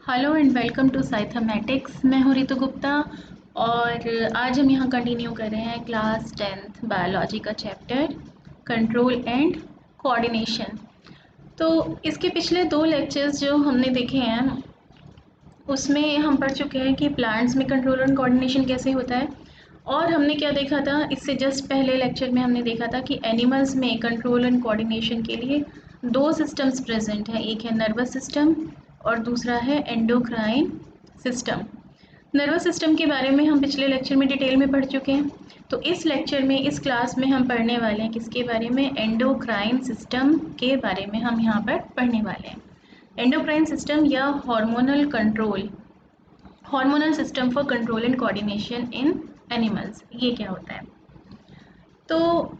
Hello and welcome to साइथमेटिक्स। मैं हूँ रितु गुप्ता और आज हम यहाँ कंटिन्यू कर रहे हैं क्लास 10th बायोलॉजी का चैप्टर कंट्रोल एंड कोऑर्डिनेशन। तो इसके पिछले दो लेक्चर्स जो हमने देखे हैं उसमें हम पढ़ चुके हैं कि प्लांट्स में कंट्रोल एंड कोऑर्डिनेशन कैसे होता है। और हमने क्या देखा था, इससे जस्ट पहले लेक्चर में हमने देखा था कि एनिमल्स में कंट्रोल एंड कोऑर्डिनेशन के लिए दो सिस्टम्स प्रेजेंट हैं, एक है नर्वस सिस्टम और दूसरा है एंडोक्राइन सिस्टम। नर्वस सिस्टम के बारे में हम पिछले लेक्चर में डिटेल में पढ़ चुके हैं। तो इस लेक्चर में, इस क्लास में हम पढ़ने वाले हैं किसके बारे में, एंडोक्राइन सिस्टम के बारे में हम यहाँ पर पढ़ने वाले हैं। एंडोक्राइन सिस्टम या hormonal control, hormonal system for control and coordination in animals, ये क्या होता है। तो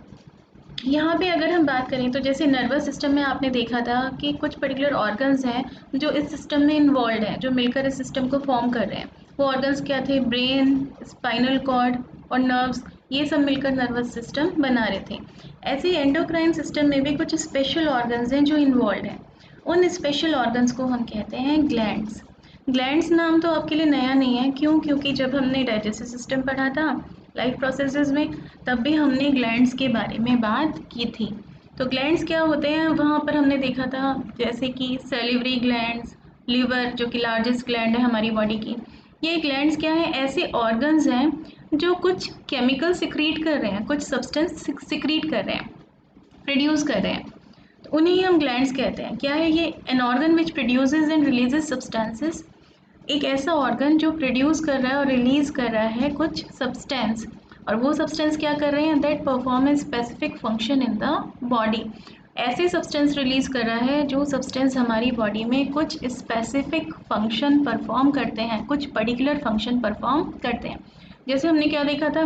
यहाँ पे अगर हम बात करें तो जैसे नर्वस सिस्टम में आपने देखा था कि कुछ पर्टिकुलर ऑर्गन्स हैं जो इस सिस्टम में इन्वॉल्व हैं, जो मिलकर इस सिस्टम को फॉर्म कर रहे हैं। वो ऑर्गन्स क्या थे, ब्रेन, स्पाइनल कॉर्ड और नर्व्स, ये सब मिलकर नर्वस सिस्टम बना रहे थे। ऐसे एंडोक्राइन सिस्टम में भी कुछ स्पेशल ऑर्गन्स हैं जो इन्वॉल्व हैं। उन स्पेशल ऑर्गन्स को हम कहते हैं ग्लैंड्स। ग्लैंड्स नाम तो आपके लिए नया नहीं है, क्यों? क्योंकि जब हमने डाइजेस्टिव सिस्टम पढ़ा था लाइफ प्रोसेसेस में, तब भी हमने ग्लैंड्स के बारे में बात की थी। तो ग्लैंड्स क्या होते हैं वहाँ पर हमने देखा था, जैसे कि सेलिवरी ग्लैंड्स, लिवर जो कि लार्जेस्ट ग्लैंड है हमारी बॉडी की। ये ग्लैंड्स क्या है, ऐसे ऑर्गन्स हैं जो कुछ केमिकल सिक्रीट कर रहे हैं, कुछ सब्सटेंस सिक्रीट कर रहे हैं, प्रोड्यूस कर रहे हैं। तो उन्हें ही हम ग्लैंड्स कहते हैं। क्या है ये? An organ which produces and releases substances, एक ऐसा ऑर्गन जो प्रोड्यूस कर रहा है और रिलीज कर रहा है कुछ सब्सटेंस, और वो सब्सटेंस क्या कर रहे हैं, that perform a specific function in the body. ऐसे सब्सटेंस रिलीज कर रहा है जो सब्सटेंस हमारी बॉडी में कुछ स्पेसिफिक फंक्शन परफॉर्म करते हैं, कुछ पर्टिकुलर फंक्शन परफॉर्म करते हैं। जैसे हमने क्या देखा था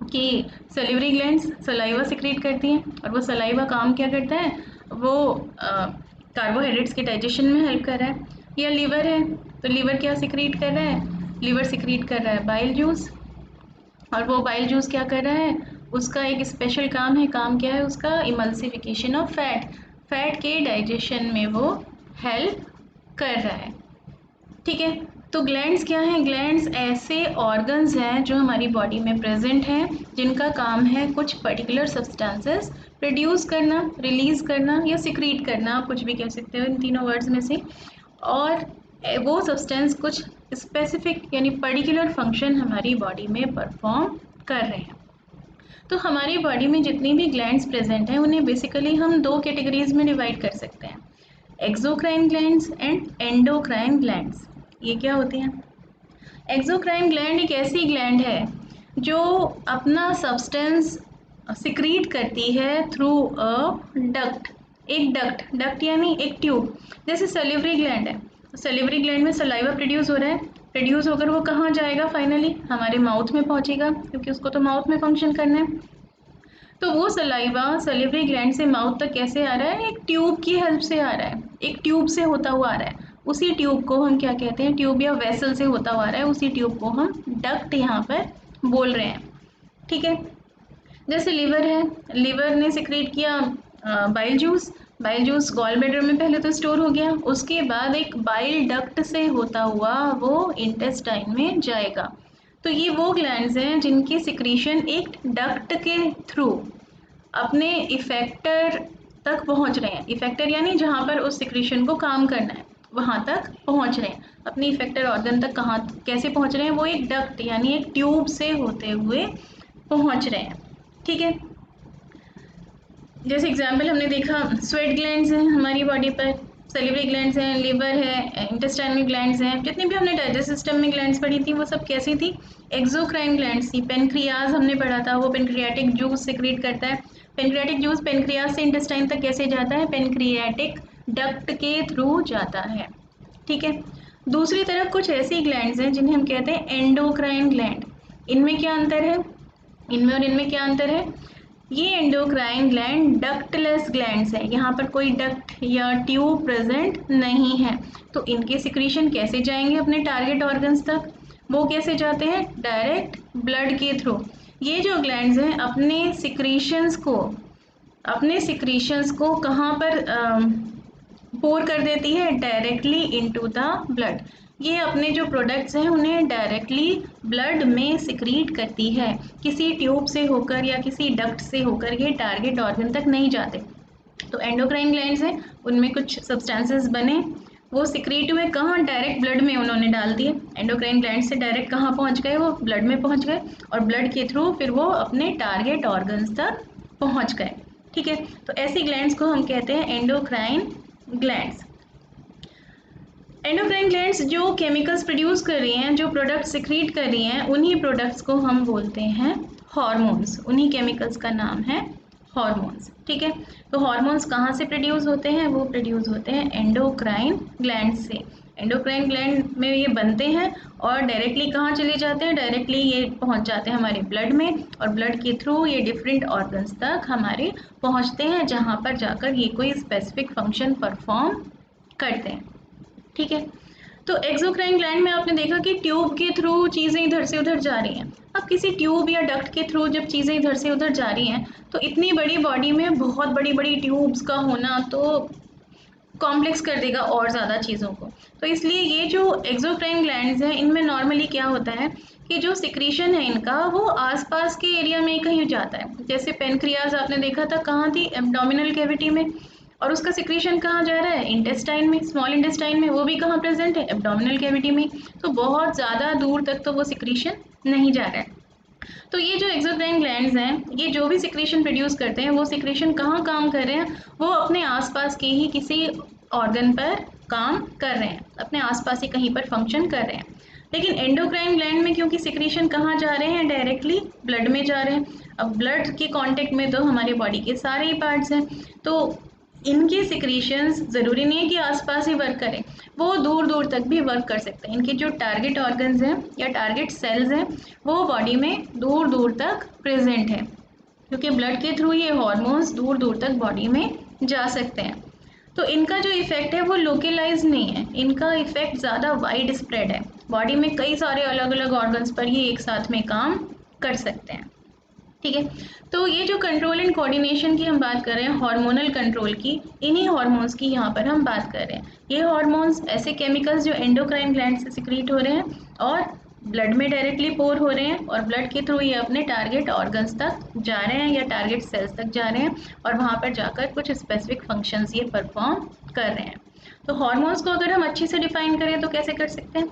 कि सेलिवरी ग्लैंड्स सलाइवा सिक्रीट करती हैं, और वो सलाइवा काम क्या करता है, वो कार्बोहाइड्रेट्स के डाइजेशन में हेल्प कर रहा है। या लीवर है, तो लीवर क्या सिक्रीट कर रहा है, लीवर सिक्रीट कर रहा है बाइल जूस, और वो बाइल जूस क्या कर रहा है, उसका एक स्पेशल काम है। काम क्या है उसका, इमल्सिफिकेशन ऑफ फैट, फैट के डाइजेशन में वो हेल्प कर रहा है। ठीक है। तो ग्लैंड्स क्या हैं, ग्लैंड्स ऐसे ऑर्गन्स हैं जो हमारी बॉडी में प्रेजेंट हैं, जिनका काम है कुछ पर्टिकुलर सब्सटेंसेस प्रोड्यूस करना, रिलीज करना या सिक्रीट करना, आप कुछ भी कह सकते हो इन तीनों वर्ड्स में से। और वो सब्सटेंस कुछ स्पेसिफिक यानी पर्टिकुलर फंक्शन हमारी बॉडी में परफॉर्म कर रहे हैं। तो हमारी बॉडी में जितनी भी ग्लैंड्स प्रेजेंट हैं उन्हें बेसिकली हम दो कैटेगरीज में डिवाइड कर सकते हैं, exocrine glands and endocrine glands. ये क्या होती हैं? एक्सोक्राइन ग्लैंड एक ऐसी ग्लैंड है जो अपना सब्सटेंस सिक्रीट करती है थ्रू अ डक्ट, एक डक्ट, डक्ट यानी एक ट्यूब। जैसे सेलिवरी ग्लैंड है, तो सेलिवरी ग्लैंड में सलाइवा प्रोड्यूस हो रहा है, प्रोड्यूस होकर वो कहाँ जाएगा, फाइनली हमारे माउथ में पहुंचेगा, क्योंकि उसको तो माउथ में फंक्शन करना है। तो वो सलाइवा सेलिवरी ग्लैंड से माउथ तक कैसे आ रहा है, एक ट्यूब की हेल्प से आ रहा है, एक ट्यूब से होता हुआ आ रहा है। उसी ट्यूब को हम क्या कहते हैं, ट्यूब या वेसल से होता हुआ आ रहा है, उसी ट्यूब को हम डक्ट यहाँ पर बोल रहे हैं। ठीक है। जैसे लीवर है, लीवर ने सिक्रेट किया bile juice, bile juice gall bladder में पहले तो स्टोर हो गया, उसके बाद एक बाइल डक्ट से होता हुआ वो इंटेस्टाइन में जाएगा। तो ये वो ग्लैंड्स हैं जिनकी सिक्रीशन एक डक्ट के थ्रू अपने इफेक्टर तक पहुंच रहे हैं। इफेक्टर यानी जहाँ पर उस सिक्रीशन को काम करना है वहाँ तक पहुँच रहे हैं। अपने इफेक्टर ऑर्गन तक कहाँ कैसे पहुँच रहे हैं, वो एक डक्ट यानी एक ट्यूब से होते हुए पहुँच रहे हैं। ठीक है। जैसे एग्जाम्पल हमने देखा, स्वेट ग्लैंड्स हैं हमारी बॉडी पर, सेलिवरी ग्लैंड्स हैं, लिवर है, इंटेस्टाइनल ग्लैंड्स हैं। जितनी भी हमने डाइजेस्ट सिस्टम में ग्लैंड्स पढ़ी थी वो सब कैसी थी, एक्सोक्राइन ग्लैंड्स थी। पेनक्रियाज हमने पढ़ा था, वो पेनक्रियाटिक जूस सिक्रीट करता है। पेनक्रियाटिक जूस पेनक्रियाज से इंटेस्टाइन तक कैसे जाता है, पेनक्रियाटिक डक्ट के थ्रू जाता है। ठीक है। दूसरी तरफ कुछ ऐसी ग्लैंड्स हैं जिन्हें हम कहते हैं एंडोक्राइन ग्लैंड। इनमें क्या अंतर है, इनमें और इनमें क्या अंतर है, ये एंडोक्राइन ग्लैंड डक्टलेस ग्लैंड्स है, यहाँ पर कोई डक्ट या ट्यूब प्रेजेंट नहीं है। तो इनके सिक्रीशन कैसे जाएंगे अपने टारगेट ऑर्गन्स तक, वो कैसे जाते हैं, डायरेक्ट ब्लड के थ्रू। ये जो ग्लैंड्स हैं अपने सिक्रीशंस को कहाँ पर पोर कर देती है डायरेक्टली इनटू द ब्लड। ये अपने जो प्रोडक्ट्स हैं उन्हें डायरेक्टली ब्लड में सिक्रीट करती है, किसी ट्यूब से होकर या किसी डक्ट से होकर ये टारगेट ऑर्गन तक नहीं जाते। तो एंडोक्राइन ग्लैंड्स हैं, उनमें कुछ सब्सटेंसेस बने, वो सिक्रीट हुए कहाँ, डायरेक्ट ब्लड में उन्होंने डाल दिए। एंडोक्राइन ग्लैंड से डायरेक्ट कहाँ पहुँच गए, वो ब्लड में पहुँच गए और ब्लड के थ्रू फिर वो अपने टारगेट ऑर्गन्स तक पहुँच गए। ठीक है, तो ऐसी ग्लैंड्स को हम कहते हैं एंडोक्राइन ग्लैंड्स। एंडोक्राइन ग्लैंड्स जो केमिकल्स प्रोड्यूस कर रही हैं, जो प्रोडक्ट सिक्रीट कर रही हैं, उन्हीं प्रोडक्ट्स को हम बोलते हैं हार्मोन्स। उन्हीं केमिकल्स का नाम है हार्मोन्स। ठीक है, तो हार्मोन्स कहाँ से प्रोड्यूस होते हैं, वो प्रोड्यूस होते हैं एंडोक्राइन ग्लैंड से। एंडोक्राइन ग्लैंड में ये बनते हैं और डायरेक्टली कहाँ चले जाते हैं, डायरेक्टली ये पहुँच जाते हैं हमारे ब्लड में और ब्लड के थ्रू ये डिफरेंट ऑर्गन्स तक हमारे पहुँचते हैं, जहाँ पर जाकर ये कोई स्पेसिफिक फंक्शन परफॉर्म करते हैं। ठीक है, तो एक्सोक्राइन ग्लैंड में आपने देखा कि ट्यूब के थ्रू चीज़ें इधर से उधर जा रही हैं। अब किसी ट्यूब या डक्ट के थ्रू जब चीज़ें इधर से उधर जा रही हैं तो इतनी बड़ी बॉडी में बहुत बड़ी बड़ी ट्यूब्स का होना तो कॉम्प्लेक्स कर देगा और ज़्यादा चीज़ों को। तो इसलिए ये जो एक्सोक्राइन ग्लैंड्स हैं, इनमें नॉर्मली क्या होता है कि जो सिक्रीशन है इनका वो आसपास के एरिया में कहीं जाता है। जैसे पेनक्रियाज आपने देखा था कहाँ थी, एब्डोमिनल कैविटी में, और उसका सिक्रीशन कहाँ जा रहा है, इंटेस्टाइन में, स्मॉल इंटेस्टाइन में। वो भी कहाँ प्रेजेंट है, एब्डोमिनल कैविटी में। तो बहुत ज़्यादा दूर तक तो वो सिक्रीशन नहीं जा रहा है। तो ये जो एक्सोक्राइन ग्लैंड्स हैं, ये जो भी सिक्रीशन प्रोड्यूस करते हैं, वो सिक्रीशन कहाँ काम कर रहे हैं, वो अपने आसपास के ही किसी ऑर्गन पर काम कर रहे हैं, अपने आसपास ही कहीं पर फंक्शन कर रहे हैं। लेकिन एंडोक्राइन ग्लैंड में क्योंकि सिक्रीशन कहाँ जा रहे हैं, डायरेक्टली ब्लड में जा रहे हैं। अब ब्लड के कांटेक्ट में तो हमारे बॉडी के सारे ही पार्ट्स हैं, तो इनके सिक्रीशंस ज़रूरी नहीं है कि आसपास ही वर्क करें, वो दूर दूर तक भी वर्क कर सकते हैं। इनके जो टारगेट ऑर्गन्स हैं या टारगेट सेल्स हैं वो बॉडी में दूर दूर तक प्रेजेंट है, क्योंकि ब्लड के थ्रू ये हार्मोन्स दूर दूर तक बॉडी में जा सकते हैं। तो इनका जो इफ़ेक्ट है वो लोकलाइज नहीं है, इनका इफ़ेक्ट ज़्यादा वाइड स्प्रेड है। बॉडी में कई सारे अलग अलग ऑर्गन्स पर ये एक साथ में काम कर सकते हैं। ठीक है, तो ये जो कंट्रोल एंड कोऑर्डिनेशन की हम बात कर रहे हैं, हार्मोनल कंट्रोल की, इन्हीं हार्मोन्स की यहाँ पर हम बात कर रहे हैं। ये हार्मोन्स ऐसे केमिकल्स जो एंडोक्राइन ग्लैंड से सिक्रीट हो रहे हैं और ब्लड में डायरेक्टली पोर हो रहे हैं और ब्लड के थ्रू ये अपने टारगेट ऑर्गन्स तक जा रहे हैं या टारगेट सेल्स तक जा रहे हैं और वहाँ पर जाकर कुछ स्पेसिफिक फंक्शंस ये परफॉर्म कर रहे हैं। तो हार्मोन्स को अगर हम अच्छे से डिफाइन करें तो कैसे कर सकते हैं,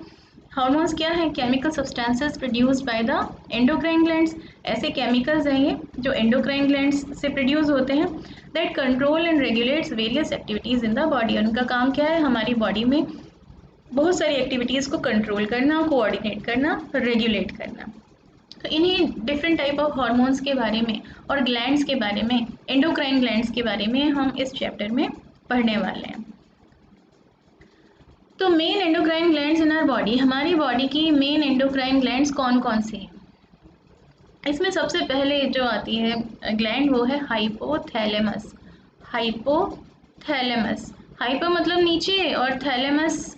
हार्मोन्स क्या है, chemical substances produced by the endocrine glands. ऐसे केमिकल्स हैं ये जो एंडोक्राइन ग्लैंड्स से प्रोड्यूस होते हैं, that control and regulates various activities in the body. उनका काम क्या है, हमारी बॉडी में बहुत सारी एक्टिविटीज़ को कंट्रोल करना, कोऑर्डिनेट करना, रेगुलेट करना। तो इन्हीं डिफरेंट टाइप ऑफ हार्मोन्स के बारे में और ग्लैंड्स के बारे में, एंडोक्राइन ग्लैंड्स के बारे में हम इस चैप्टर में पढ़ने वाले हैं। तो main endocrine glands in our body, हमारी बॉडी की मेन एंडोक्राइन ग्लैंड्स कौन कौन सी हैं। इसमें सबसे पहले जो आती है ग्लैंड वो है हाइपोथैलेमस। हाइपोथैलेमस, हाइपो मतलब नीचे और थैलेमस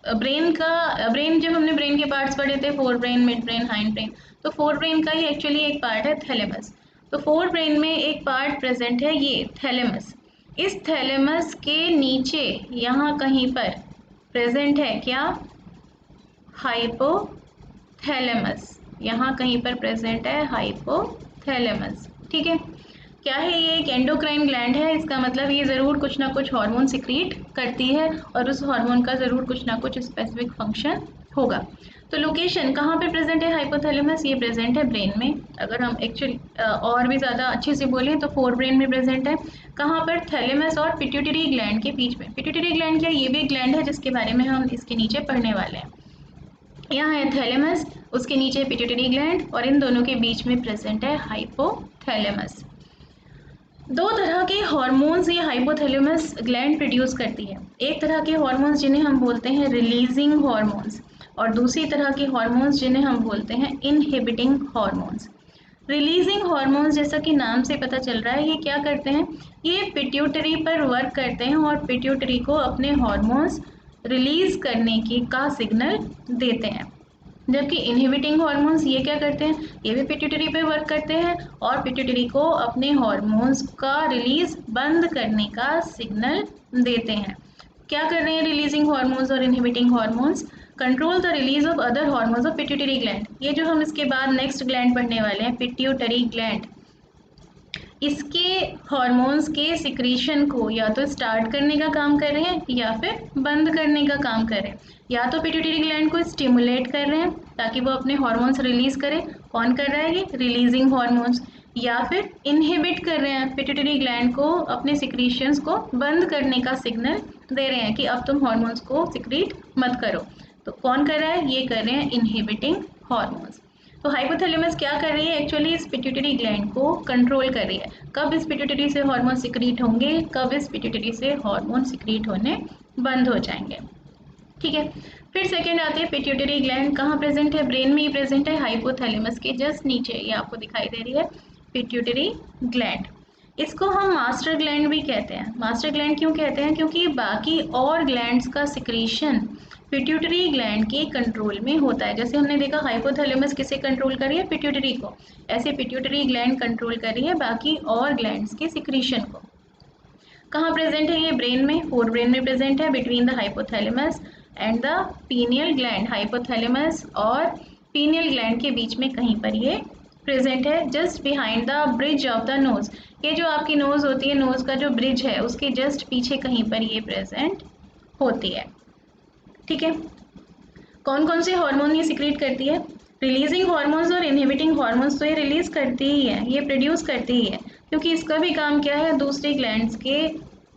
ब्रेन का, ब्रेन जब हमने ब्रेन के पार्ट्स पढ़े थे, fore brain, mid brain, hind brain, तो फोर ब्रेन का ही एक्चुअली एक पार्ट है थैलेमस। तो फोर ब्रेन में एक पार्ट प्रेजेंट है ये थैलेमस। इस थैलेमस के नीचे यहाँ कहीं पर प्रेजेंट है क्या, हाइपोथैलेमस। यहाँ कहीं पर प्रेजेंट है हाइपोथैलेमस। ठीक है, क्या है ये, एक एंडोक्राइन ग्लैंड है, इसका मतलब ये ज़रूर कुछ ना कुछ हार्मोन सिक्रीट करती है और उस हार्मोन का ज़रूर कुछ ना कुछ स्पेसिफिक फंक्शन होगा। तो लोकेशन कहाँ पे प्रेजेंट है हाइपोथैलेमस, ये प्रेजेंट है ब्रेन में। अगर हम एक्चुअली और भी ज़्यादा अच्छे से बोलें तो फोर ब्रेन में प्रेजेंट है। कहाँ पर, थैलेमस और पिट्यूटरी ग्लैंड के बीच में। पिट्यूटरी ग्लैंड क्या, ये भी एक ग्लैंड है जिसके बारे में हम इसके नीचे पढ़ने वाले हैं। यहाँ है थैलेमस, उसके नीचे पिट्यूटरी ग्लैंड और इन दोनों के बीच में प्रेजेंट है हाइपोथैलेमस। दो तरह के हार्मोन्स ये हाइपोथैलेमस ग्लैंड प्रोड्यूस करती है। एक तरह के हार्मोन्स जिन्हें हम बोलते हैं रिलीजिंग हार्मोन्स और दूसरी तरह के हार्मोन्स जिन्हें हम बोलते हैं इनहिबिटिंग हार्मोन्स। रिलीजिंग हार्मोन्स जैसा कि नाम से पता चल रहा है, ये क्या करते हैं, ये पिट्यूटरी पर वर्क करते हैं और पिट्यूटरी को अपने हार्मोन्स रिलीज करने की का सिग्नल देते हैं। जबकि इनहिबिटिंग हार्मोन्स ये क्या करते हैं, ये भी पिट्यूटरी पे वर्क करते हैं और पिट्यूटरी को अपने हार्मोन्स का रिलीज बंद करने का सिग्नल देते हैं। क्या कर रहे हैं रिलीजिंग हार्मोन्स और inhibiting hormones? Control the release of other hormones of pituitary gland. ये जो हम इसके बाद नेक्स्ट ग्लैंड पढ़ने वाले हैं, पिट्यूटरी ग्लैंड, इसके हार्मोन्स के सिक्रीशन को या तो स्टार्ट करने का काम कर रहे हैं या फिर बंद करने का काम कर रहे हैं। या तो पिट्यूटरी ग्लैंड को स्टिमुलेट कर रहे हैं ताकि वो अपने हार्मोन्स रिलीज करे। कौन कर रहा है ये? Releasing hormones. या फिर इनहिबिट कर रहे हैं, पिट्यूटरी ग्लैंड को अपने सिक्रीशंस को बंद करने का सिग्नल दे रहे हैं कि अब तुम हार्मोन्स को सिक्रीट मत करो। तो कौन कर रहा है? ये कर रहे हैं इनहिबिटिंग हार्मोन्स। तो हाइपोथैलेमस क्या कर रही है? एक्चुअली इस पिट्यूटरी ग्लैंड को कंट्रोल कर रही है। कब इस पिट्यूटरी से हार्मोन सिक्रीट होंगे, कब इस पिट्यूटरी से हार्मोन सिक्रीट होने बंद हो जाएंगे। ठीक है। फिर सेकंड आती है पिट्यूटरी ग्लैंड। कहाँ प्रेजेंट है? ब्रेन में ही प्रेजेंट है, हाइपोथैलेमस के जस्ट नीचे। ये आपको दिखाई दे रही है पिट्यूटरी ग्लैंड। इसको हम मास्टर ग्लैंड भी कहते हैं। मास्टर ग्लैंड क्यों कहते हैं? क्योंकि बाकी और ग्लैंड्स का सिक्रीशन पिट्यूटरी ग्लैंड के कंट्रोल में होता है। जैसे हमने देखा हाइपोथैलेमस किसे कंट्रोल कर रही है? पिट्यूटरी को। ऐसे पिट्यूटरी ग्लैंड कंट्रोल कर रही है बाकी और ग्लैंड्स के सिक्रीशन को। कहाँ प्रेजेंट है ये? ब्रेन में, फोर ब्रेन में प्रेजेंट है, between the hypothalamus and the pineal gland. Hypothalamus और पीनियल ग्लैंड के बीच में कहीं पर ये प्रेजेंट है, just behind the bridge of the nose. ये जो आपकी नोज होती है, नोज का जो ब्रिज है उसके जस्ट पीछे कहीं पर ये प्रेजेंट होती है। ठीक है। कौन कौन से हार्मोन ये सिक्रीट करती है? रिलीजिंग हार्मोन्स और इनहिबिटिंग हार्मोन्स तो ये रिलीज करती ही है, ये प्रोड्यूस करती ही है, क्योंकि इसका भी काम क्या है? दूसरे ग्लैंड्स के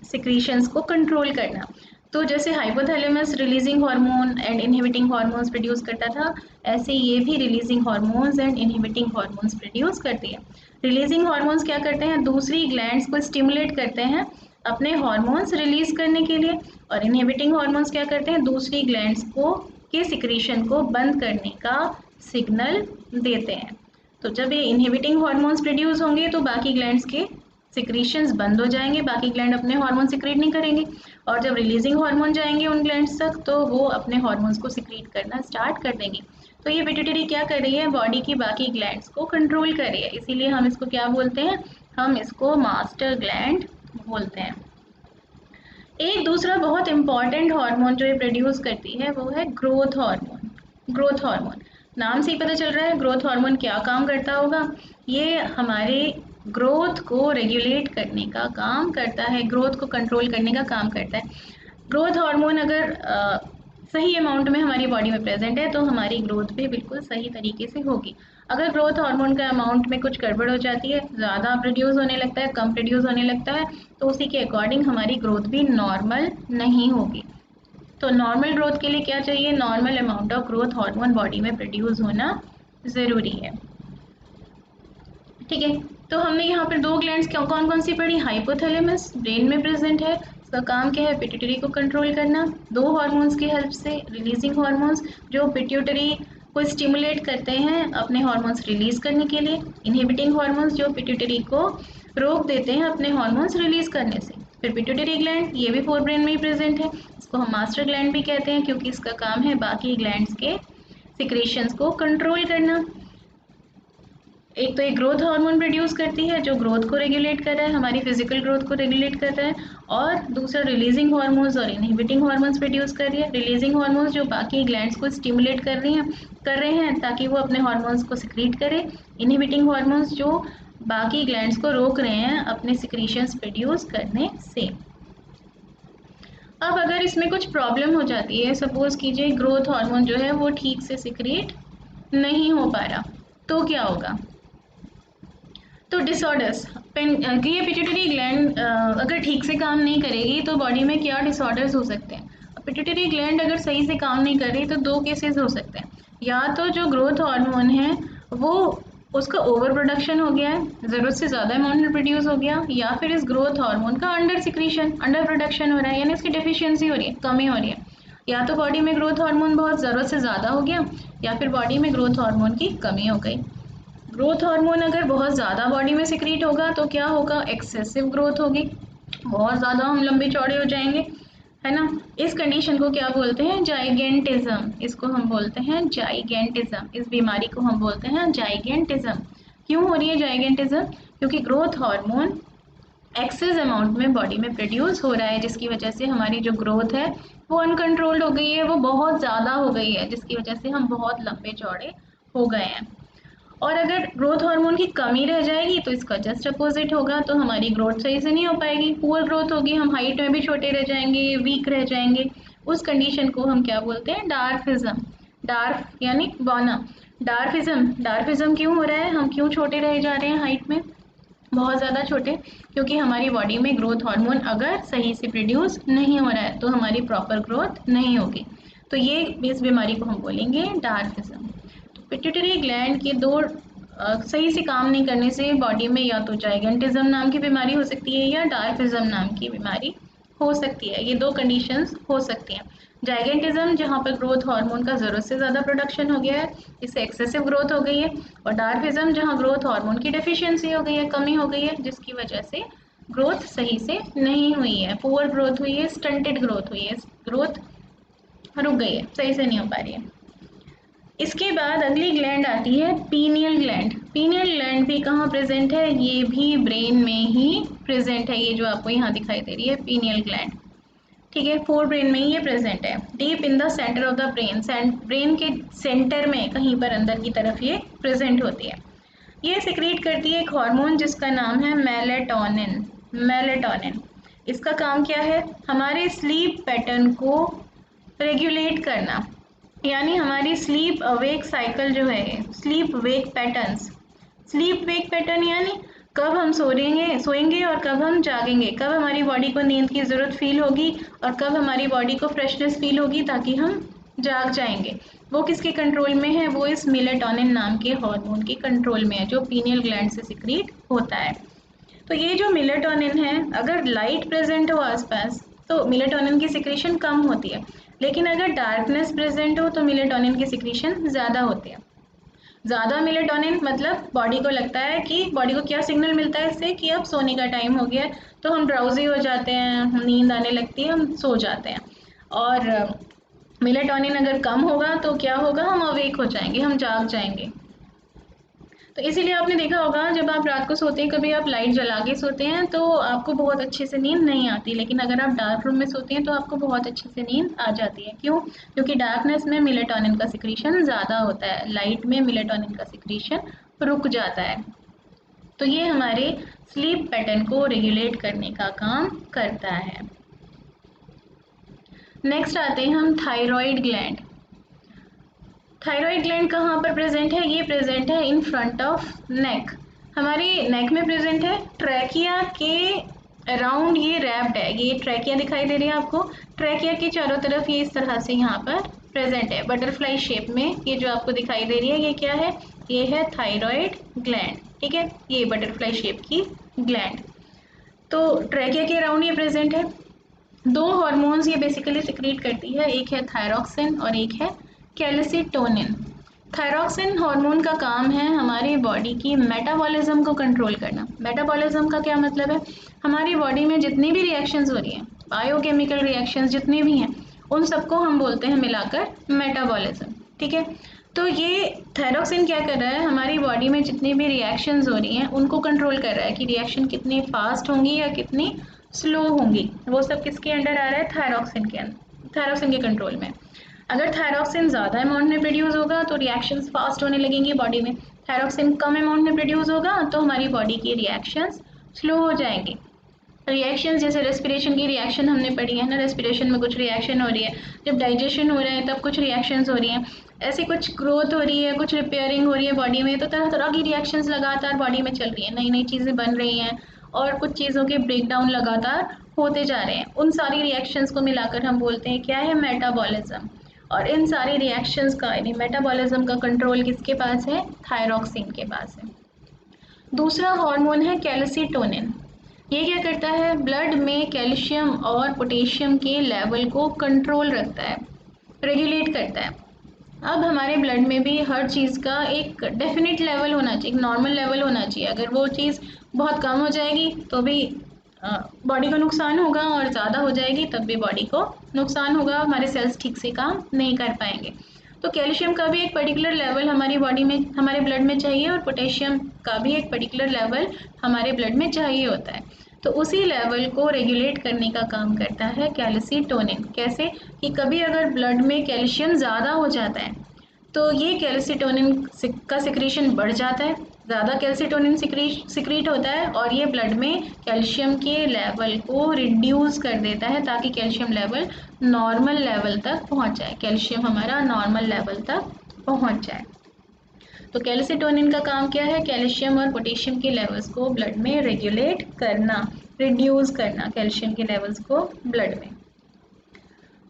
सिक्रीशंस को कंट्रोल करना। तो जैसे hypothalamus releasing hormone and inhibiting hormones produce करता था, ऐसे ये भी releasing hormones and inhibiting hormones produce करती है। रिलीजिंग हार्मोन्स क्या करते हैं? दूसरी ग्लैंड्स को स्टिमुलेट करते हैं अपने हार्मोन्स रिलीज करने के लिए, और इनहिबिटिंग हार्मोन्स क्या करते हैं? दूसरी ग्लैंड्स को के सिक्रीशन को बंद करने का सिग्नल देते हैं। तो जब ये इनहिबिटिंग हार्मोन्स प्रोड्यूस होंगे तो बाकी ग्लैंड्स के सिक्रीशंस बंद हो जाएंगे, बाकी ग्लैंड अपने हार्मोन सिक्रीट नहीं करेंगे। और जब रिलीजिंग हार्मोन जाएंगे उन ग्लैंड्स तक तो वो अपने हार्मोन्स को सिक्रीट करना स्टार्ट कर देंगे। तो ये पिट्यूटरी क्या कर रही है? बॉडी की बाकी ग्लैंड्स को कंट्रोल कर रही है, इसीलिए हम इसको क्या बोलते हैं? हम इसको मास्टर ग्लैंड बोलते हैं। एक दूसरा बहुत इंपॉर्टेंट हार्मोन जो ये प्रोड्यूस करती है वो है ग्रोथ हार्मोन। ग्रोथ हार्मोन, नाम से ही पता चल रहा है ग्रोथ हार्मोन क्या काम करता होगा। ये हमारे ग्रोथ को रेगुलेट करने का काम करता है, ग्रोथ को कंट्रोल करने का काम करता है। ग्रोथ हार्मोन अगर सही अमाउंट में हमारी बॉडी में प्रेजेंट है तो हमारी ग्रोथ भी बिल्कुल सही तरीके से होगी। अगर ग्रोथ हार्मोन का अमाउंट में कुछ गड़बड़ हो जाती है, ज़्यादा प्रोड्यूस होने लगता है, कम प्रोड्यूस होने लगता है, तो उसी के अकॉर्डिंग हमारी ग्रोथ भी नॉर्मल नहीं होगी। तो नॉर्मल ग्रोथ के लिए क्या चाहिए? Normal amount of growth hormone body में प्रोड्यूस होना ज़रूरी है। ठीक है। तो हमने यहाँ पर दो ग्लैंड्स कौन कौन सी पढ़ी? हाइपोथैलेमस ब्रेन में प्रेजेंट है, इसका काम क्या है? पिट्यूटरी को कंट्रोल करना दो हार्मोन्स की हेल्प से। रिलीजिंग हार्मोन्स जो पिट्यूटरी को स्टिमुलेट करते हैं अपने हार्मोन्स रिलीज करने के लिए। इनहिबिटिंग हार्मोन्स जो पिट्यूटरी को रोक देते हैं अपने हार्मोन्स रिलीज करने से। फिर पिट्यूटरी ग्लैंड, ये भी फोर ब्रेन में ही प्रेजेंट है, इसको हम मास्टर ग्लैंड भी कहते हैं क्योंकि इसका काम है बाकी ग्लैंड्स के सिक्रेशंस को कंट्रोल करना। एक तो एक ग्रोथ हार्मोन प्रोड्यूस करती है जो ग्रोथ को रेगुलेट कर रहा है, हमारी फिजिकल ग्रोथ को रेगुलेट कर रहा है, और दूसरा रिलीजिंग हार्मोन्स और इनहिबिटिंग हार्मोन्स प्रोड्यूस कर रही है। रिलीजिंग हार्मोन्स जो बाकी ग्लैंड्स को स्टिमुलेट कर रहे हैं ताकि वो अपने हार्मोन्स को सिक्रीट करें। इनहिबिटिंग हार्मोन्स जो बाकी ग्लैंड्स को रोक रहे हैं अपने सिक्रीशंस प्रोड्यूस करने से। अब अगर इसमें कुछ प्रॉब्लम हो जाती है, सपोज कीजिए ग्रोथ हार्मोन जो है वो ठीक से सिक्रीट नहीं हो पा रहा, तो क्या होगा? तो डिसऑर्डर्स, ये पिट्यूटरी ग्लैंड अगर ठीक से काम नहीं करेगी तो बॉडी में क्या डिसऑर्डर्स हो सकते हैं? पिट्यूटरी ग्लैंड अगर सही से काम नहीं कर रही तो दो केसेस हो सकते हैं। या तो जो ग्रोथ हार्मोन है वो उसका ओवर प्रोडक्शन हो गया है, ज़रूरत से ज़्यादा अमाउंट में प्रोड्यूस हो गया, या फिर इस ग्रोथ हार्मोन का अंडर सिक्रीशन, अंडर प्रोडक्शन हो रहा है, यानी इसकी डेफिशिएंसी हो रही है, कमी हो रही है। या तो बॉडी में ग्रोथ हार्मोन बहुत ज़रूरत से ज़्यादा हो गया, या फिर बॉडी में ग्रोथ हार्मोन की कमी हो गई। ग्रोथ हार्मोन अगर बहुत ज़्यादा बॉडी में सिक्रीट होगा तो क्या होगा? एक्सेसिव ग्रोथ होगी, बहुत ज़्यादा हम लंबे चौड़े हो जाएंगे, है ना। इस कंडीशन को क्या बोलते हैं? जाइगेंटिज्म। इसको हम बोलते हैं जाइगेंटिज्म, इस बीमारी को हम बोलते हैं जाइगेंटिज्म। क्यों हो रही है जाइगेंटिज्म? क्योंकि ग्रोथ हार्मोन एक्सेस अमाउंट में बॉडी में प्रोड्यूस हो रहा है, जिसकी वजह से हमारी जो ग्रोथ है वो अनकंट्रोल्ड हो गई है, वो बहुत ज़्यादा हो गई है, जिसकी वजह से हम बहुत लंबे चौड़े हो गए हैं। और अगर ग्रोथ हार्मोन की कमी रह जाएगी तो इसका जस्ट अपोजिट होगा, तो हमारी ग्रोथ सही से नहीं हो पाएगी, पुअर ग्रोथ होगी, हम हाइट में भी छोटे रह जाएंगे, वीक रह जाएंगे। उस कंडीशन को हम क्या बोलते हैं? डार्फिज्म। डार्फ यानी बौना। डार्फिज्म क्यों हो रहा है? हम क्यों छोटे रह जा रहे हैं हाइट में, बहुत ज़्यादा छोटे? क्योंकि हमारी बॉडी में ग्रोथ हार्मोन अगर सही से प्रोड्यूस नहीं हो रहा है तो हमारी प्रॉपर ग्रोथ नहीं होगी। तो ये इस बीमारी को हम बोलेंगे डार्फिज्म। पिट्यूटरी ग्लैंड के दो सही से काम नहीं करने से बॉडी में या तो जाइगेंटिज्म नाम की बीमारी हो सकती है या डार्फिज्म नाम की बीमारी हो सकती है। ये दो कंडीशंस हो सकती हैं। जाइगेंटिज्म जहाँ पर ग्रोथ हार्मोन का ज़रूरत से ज़्यादा प्रोडक्शन हो गया है, इससे एक्सेसिव ग्रोथ हो गई है। और डार्फिज्म जहाँ ग्रोथ हार्मोन की डेफिशिएंसी हो गई है, कमी हो गई है, जिसकी वजह से ग्रोथ सही से नहीं हुई है, पुअर ग्रोथ हुई है, स्टंटेड ग्रोथ हुई है, ग्रोथ रुक गई है, सही से नहीं हो पा रही है। इसके बाद अगली ग्लैंड आती है पीनियल ग्लैंड। पीनियल ग्लैंड भी कहाँ प्रेजेंट है? ये भी ब्रेन में ही प्रेजेंट है। ये जो आपको यहाँ दिखाई दे रही है पीनियल ग्लैंड, ठीक है, फोर ब्रेन में ही ये प्रेजेंट है। Deep in the centre of the brain, brain के सेंटर में कहीं पर अंदर की तरफ ये प्रेजेंट होती है। ये सिक्रीट करती है एक हार्मोन जिसका नाम है मेलेटोनिन। मेलेटोनिन इसका काम क्या है? हमारे स्लीप पैटर्न को रेगुलेट करना, यानी हमारी स्लीप अवेक साइकिल जो है, sleep wake patterns, sleep wake pattern यानी कब हम सोएंगे और कब हम जागेंगे, कब हमारी बॉडी को नींद की ज़रूरत फील होगी और कब हमारी बॉडी को फ्रेशनेस फील होगी ताकि हम जाग जाएंगे। वो किसके कंट्रोल में है? वो इस मेलेटोनिन नाम के हार्मोन के कंट्रोल में है, जो पीनियल ग्लैंड से सिक्रीट होता है। तो ये जो मेलेटोनिन है, अगर लाइट प्रेजेंट हो आसपास तो मेलेटोनिन की सिक्रीशन कम होती है, लेकिन अगर डार्कनेस प्रेजेंट हो तो मेलेटोनिन की सिक्रीशन ज़्यादा होती है। ज़्यादा मेलेटोनिन मतलब बॉडी को लगता है कि बॉडी को क्या सिग्नल मिलता है इससे कि अब सोने का टाइम हो गया है, तो हम ड्राउजी हो जाते हैं, नींद आने लगती है, हम सो जाते हैं। और मेलेटोनिन अगर कम होगा तो क्या होगा? हम अवेक हो जाएंगे, हम जाग जाएंगे। तो इसीलिए आपने देखा होगा जब आप रात को सोते हैं, कभी आप लाइट जला के सोते हैं तो आपको बहुत अच्छे से नींद नहीं आती, लेकिन अगर आप डार्क रूम में सोते हैं तो आपको बहुत अच्छे से नींद आ जाती है। क्यों? क्योंकि डार्कनेस में मेलेटोनिन का सिक्रीशन ज़्यादा होता है, लाइट में मेलेटोनिन का सिक्रीशन रुक जाता है। तो ये हमारे स्लीप पैटर्न को रेगुलेट करने का काम करता है। नेक्स्ट आते हैं हम थायराइड ग्लैंड। थायराइड ग्लैंड कहाँ पर प्रेजेंट है? ये प्रेजेंट है इन फ्रंट ऑफ नेक, हमारी नेक में प्रेजेंट है। ट्रैकिया के अराउंड ये रैप्ड है, ये ट्रैकिया दिखाई दे रही है आपको, ट्रैकिया के चारों तरफ ये इस तरह से यहाँ पर प्रेजेंट है बटरफ्लाई शेप में। ये जो आपको दिखाई दे रही है ये क्या है? ये है थायराइड ग्लैंड, ठीक है, ये बटरफ्लाई शेप की ग्लैंड। तो ट्रैकिया के अराउंड ये प्रेजेंट है। दो हार्मोन्स ये बेसिकली सिक्रीट करती है, एक है थायरॉक्सिन और एक है कैल्सिटोनिन। थायरॉक्सिन हार्मोन का काम है हमारी बॉडी की मेटाबॉलिज्म को कंट्रोल करना। मेटाबॉलिज्म का क्या मतलब है? हमारी बॉडी में जितनी भी रिएक्शंस हो रही हैं, बायोकेमिकल रिएक्शंस जितनी भी हैं, उन सबको हम बोलते हैं मिलाकर मेटाबॉलिज्म, ठीक है। तो ये थायरॉक्सिन क्या कर रहा है? हमारी बॉडी में जितनी भी रिएक्शंस हो रही हैं उनको कंट्रोल कर रहा है कि रिएक्शन कितनी फास्ट होंगी या कितनी स्लो होंगी, वो सब किसके अंडर आ रहा है? थायरॉक्सिन के अंदर, थायरॉक्सिन के कंट्रोल में। अगर थायरॉक्सिन ज़्यादा अमाउंट में प्रोड्यूस होगा तो रिएक्शंस फास्ट होने लगेंगी बॉडी में, थायरॉक्सिन कम अमाउंट में प्रोड्यूस होगा तो हमारी बॉडी की रिएक्शंस स्लो हो जाएंगी। रिएक्शंस जैसे रेस्पिरेशन की रिएक्शन हमने पढ़ी है ना, रेस्पिरेशन में कुछ रिएक्शन हो रही है, जब डाइजेशन हो रहा है तब कुछ रिएक्शंस हो रही हैं, ऐसे कुछ ग्रोथ हो रही है, कुछ रिपेयरिंग हो रही है बॉडी में, तो तरह तरह की रिएक्शंस लगातार बॉडी में चल रही हैं, नई नई चीज़ें बन रही हैं और कुछ चीज़ों के ब्रेकडाउन लगातार होते जा रहे हैं। उन सारी रिएक्शंस को मिलाकर हम बोलते हैं क्या है? मेटाबॉलिज्म। और इन सारी रिएक्शंस का यानी मेटाबॉलिज्म का कंट्रोल किसके पास है? थायरॉक्सिन के पास है। दूसरा हार्मोन है कैल्सिटोनिन। ये क्या करता है? ब्लड में कैल्शियम और पोटेशियम के लेवल को कंट्रोल रखता है, रेगुलेट करता है। अब हमारे ब्लड में भी हर चीज़ का एक डेफिनेट लेवल होना चाहिए, एक नॉर्मल लेवल होना चाहिए। अगर वो चीज़ बहुत कम हो जाएगी तो भी बॉडी को नुकसान होगा और ज़्यादा हो जाएगी तब भी बॉडी को नुकसान होगा, हमारे सेल्स ठीक से काम नहीं कर पाएंगे। तो कैल्शियम का भी एक पर्टिकुलर लेवल हमारी बॉडी में, हमारे ब्लड में चाहिए, और पोटेशियम का भी एक पर्टिकुलर लेवल हमारे ब्लड में चाहिए होता है। तो उसी लेवल को रेगुलेट करने का काम करता है कैल्सिटोनिन। कैसे कि कभी अगर ब्लड में कैल्शियम ज़्यादा हो जाता है तो ये कैल्सिटोनिन का सिक्रीशन बढ़ जाता है, ज़्यादा कैल्सिटोनिन सिक्रीट होता है और ये ब्लड में कैल्शियम के लेवल को रिड्यूस कर देता है ताकि कैल्शियम लेवल नॉर्मल लेवल तक पहुंच जाए, कैल्शियम हमारा नॉर्मल लेवल तक पहुंच जाए। तो कैल्सिटोनिन का काम क्या है? कैल्शियम और पोटेशियम के लेवल्स को ब्लड में रेगुलेट करना, रिड्यूस करना कैल्शियम के लेवल्स को ब्लड में।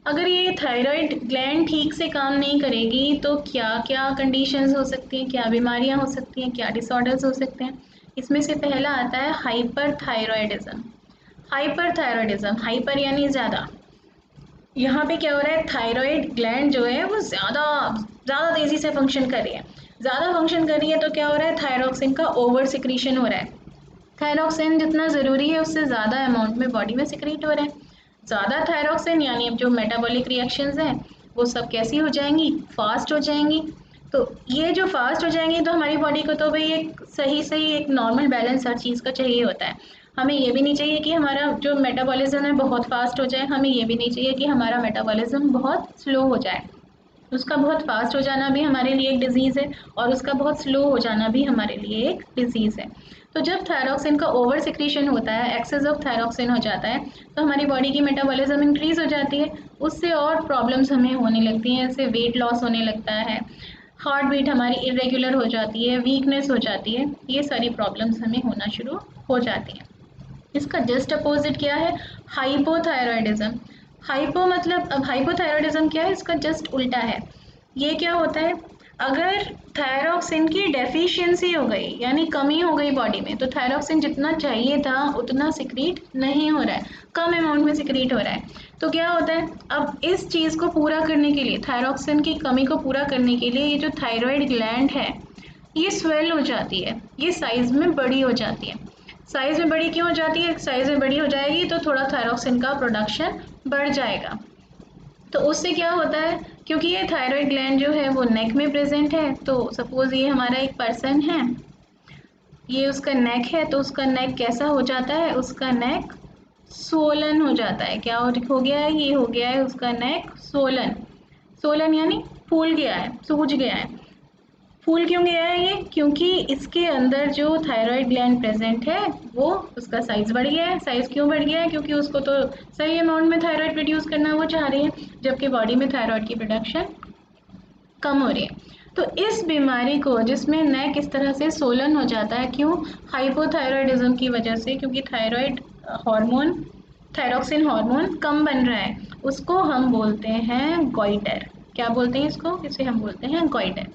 अगर ये थायराइड ग्लैंड ठीक से काम नहीं करेगी तो क्या क्या कंडीशंस हो सकती हैं, क्या बीमारियां हो सकती हैं, क्या डिसऑर्डर्स हो सकते हैं? इसमें से पहला आता है हाइपरथायरॉयडिज्म। हाइपरथायरॉयडिज्म, हाइपर यानी ज़्यादा। यहाँ पे क्या हो रहा है, थायराइड ग्लैंड जो है वो ज़्यादा तेज़ी से फंक्शन कर रही है। ज़्यादा फंक्शन कर रही है तो क्या हो रहा है, थायरॉक्सिन का ओवर सिक्रीशन हो रहा है। थायरॉक्सिन जितना ज़रूरी है उससे ज़्यादा अमाउंट में बॉडी में सिक्रीट हो रहा है। ज़्यादा थायरॉक्सिन यानी अब जो मेटाबॉलिक रिएक्शंस हैं वो सब कैसी हो जाएंगी, फास्ट हो जाएंगी। तो ये जो फास्ट हो जाएंगी तो हमारी बॉडी को तो भाई एक सही एक नॉर्मल बैलेंस हर चीज़ का चाहिए होता है। हमें ये भी नहीं चाहिए कि हमारा जो मेटाबॉलिज्म है बहुत फास्ट हो जाए, हमें ये भी नहीं चाहिए कि हमारा मेटाबॉलिज्म बहुत स्लो हो जाए। उसका बहुत फास्ट हो जाना भी हमारे लिए एक डिज़ीज़ है और उसका बहुत स्लो हो जाना भी हमारे लिए एक डिज़ीज़ है। तो जब थायरॉक्सिन का ओवर सिक्रीशन होता है, एक्सेस ऑफ थायरॉक्सिन हो जाता है, तो हमारी बॉडी की मेटाबॉलिज्म इंक्रीज़ हो जाती है। उससे और प्रॉब्लम्स हमें होने लगती हैं, जैसे वेट लॉस होने लगता है, हार्ट बीट हमारी इरेगुलर हो जाती है, वीकनेस हो जाती है, ये सारी प्रॉब्लम्स हमें होना शुरू हो जाती हैं। इसका जस्ट अपोजिट क्या है, हाइपोथायरॉयडिज्म। हाइपो मतलब, अब हाइपोथायरॉयडिज्म क्या है, इसका जस्ट उल्टा है। ये क्या होता है, अगर थायरॉक्सिन की डेफिशिएंसी हो गई यानी कमी हो गई बॉडी में, तो थायरॉक्सिन जितना चाहिए था उतना सिक्रीट नहीं हो रहा है, कम अमाउंट में सिक्रीट हो रहा है। तो क्या होता है, अब इस चीज़ को पूरा करने के लिए, थायरॉक्सिन की कमी को पूरा करने के लिए, ये जो थायराइड ग्लैंड है ये स्वेल हो जाती है, ये साइज में बड़ी हो जाती है। साइज में बड़ी क्यों हो जाती है, साइज में बड़ी हो जाएगी तो थोड़ा थायरॉक्सिन का प्रोडक्शन बढ़ जाएगा। तो उससे क्या होता है, क्योंकि ये थायराइड ग्लैंड जो है वो नेक में प्रेजेंट है, तो सपोज ये हमारा एक पर्सन है, ये उसका नेक है, तो उसका नेक कैसा हो जाता है, उसका नेक सोलन हो जाता है। क्या हो गया है, ये हो गया है उसका नेक सोलन। सोलन यानी फूल गया है, सूज गया है। फूल क्यों गया है ये, क्योंकि इसके अंदर जो थायराइड ग्लैंड प्रेजेंट है वो, उसका साइज बढ़ गया है। साइज क्यों बढ़ गया है, क्योंकि उसको तो सही अमाउंट में थायराइड प्रोड्यूस करना वो चाह रही है, जबकि बॉडी में थायराइड की प्रोडक्शन कम हो रही है। तो इस बीमारी को, जिसमें नेक इस तरह से सोलन हो जाता है, क्यों, हाइपोथायरॉयडिज्म की वजह से, क्योंकि थायराइड हार्मोन, थायरॉक्सिन हार्मोन कम बन रहा है, उसको हम बोलते हैं गॉइटर। क्या बोलते हैं इसको, इसे हम बोलते हैं गॉइटर।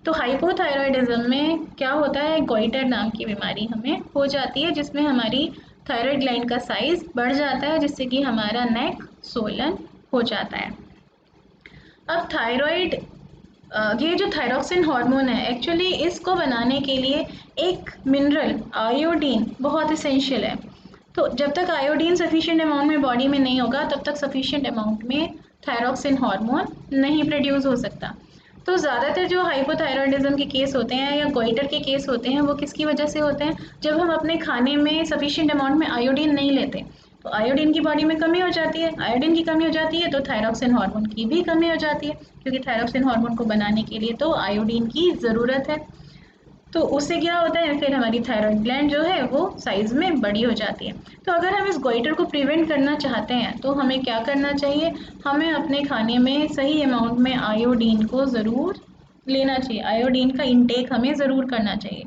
तो हाइपोथायरॉयडिज्म में क्या होता है, गॉइटर नाम की बीमारी हमें हो जाती है, जिसमें हमारी थायराइड ग्लैंड का साइज बढ़ जाता है, जिससे कि हमारा नेक सोलन हो जाता है। अब थायराइड, ये जो थायरॉक्सिन हार्मोन है, एक्चुअली इसको बनाने के लिए एक मिनरल आयोडीन बहुत इसेंशियल है। तो जब तक आयोडीन सफिशिएंट अमाउंट में बॉडी में नहीं होगा तब तक सफिशिएंट अमाउंट में थायरॉक्सिन हार्मोन नहीं प्रोड्यूस हो सकता। तो ज़्यादातर जो हाइपोथायरॉयडिज्म के केस होते हैं या गोइटर के केस होते हैं वो किसकी वजह से होते हैं, जब हम अपने खाने में सफिशिएंट अमाउंट में आयोडीन नहीं लेते, तो आयोडीन की बॉडी में कमी हो जाती है। आयोडीन की कमी हो जाती है तो थायरॉक्सिन हार्मोन की भी कमी हो जाती है, क्योंकि थायरॉक्सिन हार्मोन को बनाने के लिए तो आयोडीन की ज़रूरत है। तो उससे क्या होता है, फिर हमारी थायराइड ग्लैंड जो है वो साइज़ में बड़ी हो जाती है। तो अगर हम इस गोइटर को प्रिवेंट करना चाहते हैं तो हमें क्या करना चाहिए, हमें अपने खाने में सही अमाउंट में आयोडीन को ज़रूर लेना चाहिए, आयोडीन का इंटेक हमें ज़रूर करना चाहिए।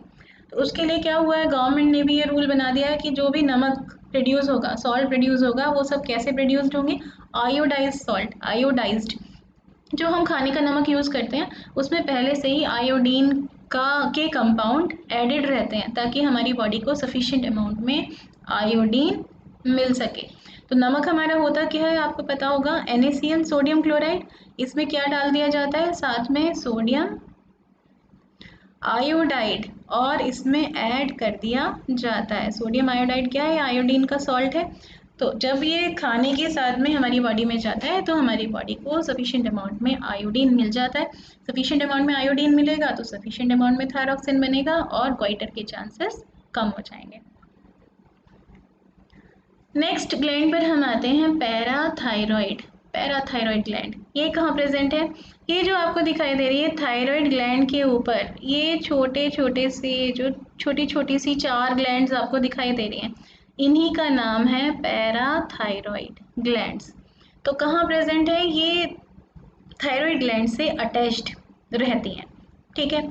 तो उसके लिए क्या हुआ है, गवर्नमेंट ने भी ये रूल बना दिया है कि जो भी नमक प्रोड्यूस होगा, सॉल्ट प्रोड्यूस होगा, वो सब कैसे प्रोड्यूस्ड होंगे, आयोडाइज्ड सॉल्ट, आयोडाइज्ड। जो हम खाने का नमक यूज़ करते हैं उसमें पहले से ही आयोडीन का के कंपाउंड एडेड रहते हैं, ताकि हमारी बॉडी को सफिशिएंट अमाउंट में आयोडीन मिल सके। तो नमक हमारा होता क्या है, आपको पता होगा, NaCl, सोडियम क्लोराइड। इसमें क्या डाल दिया जाता है, साथ में सोडियम आयोडाइड, और इसमें ऐड कर दिया जाता है सोडियम आयोडाइड। क्या है, आयोडीन का सॉल्ट है। तो जब ये खाने के साथ में हमारी बॉडी में जाता है तो हमारी बॉडी को सफिशिएंट अमाउंट में आयोडीन मिल जाता है। सफिशिएंट अमाउंट में आयोडीन मिलेगा तो सफिशिएंट अमाउंट में थायरॉक्सिन बनेगा और गोइटर के चांसेस कम हो जाएंगे। नेक्स्ट ग्लैंड पर हम आते हैं पैराथायरॉइड। पैराथायरॉइड ग्लैंड ये कहाँ प्रेजेंट है? ये जो आपको दिखाई दे रही है थायराइड ग्लैंड के ऊपर, ये छोटे छोटे से जो छोटी छोटी सी 4 ग्लैंड्स आपको दिखाई दे रही हैं, इन्हीं का नाम है पैराथायरॉइड ग्लैंड्स। तो कहाँ प्रेजेंट है? ये थायराइड ग्लैंड से अटैच्ड रहती हैं, ठीक है।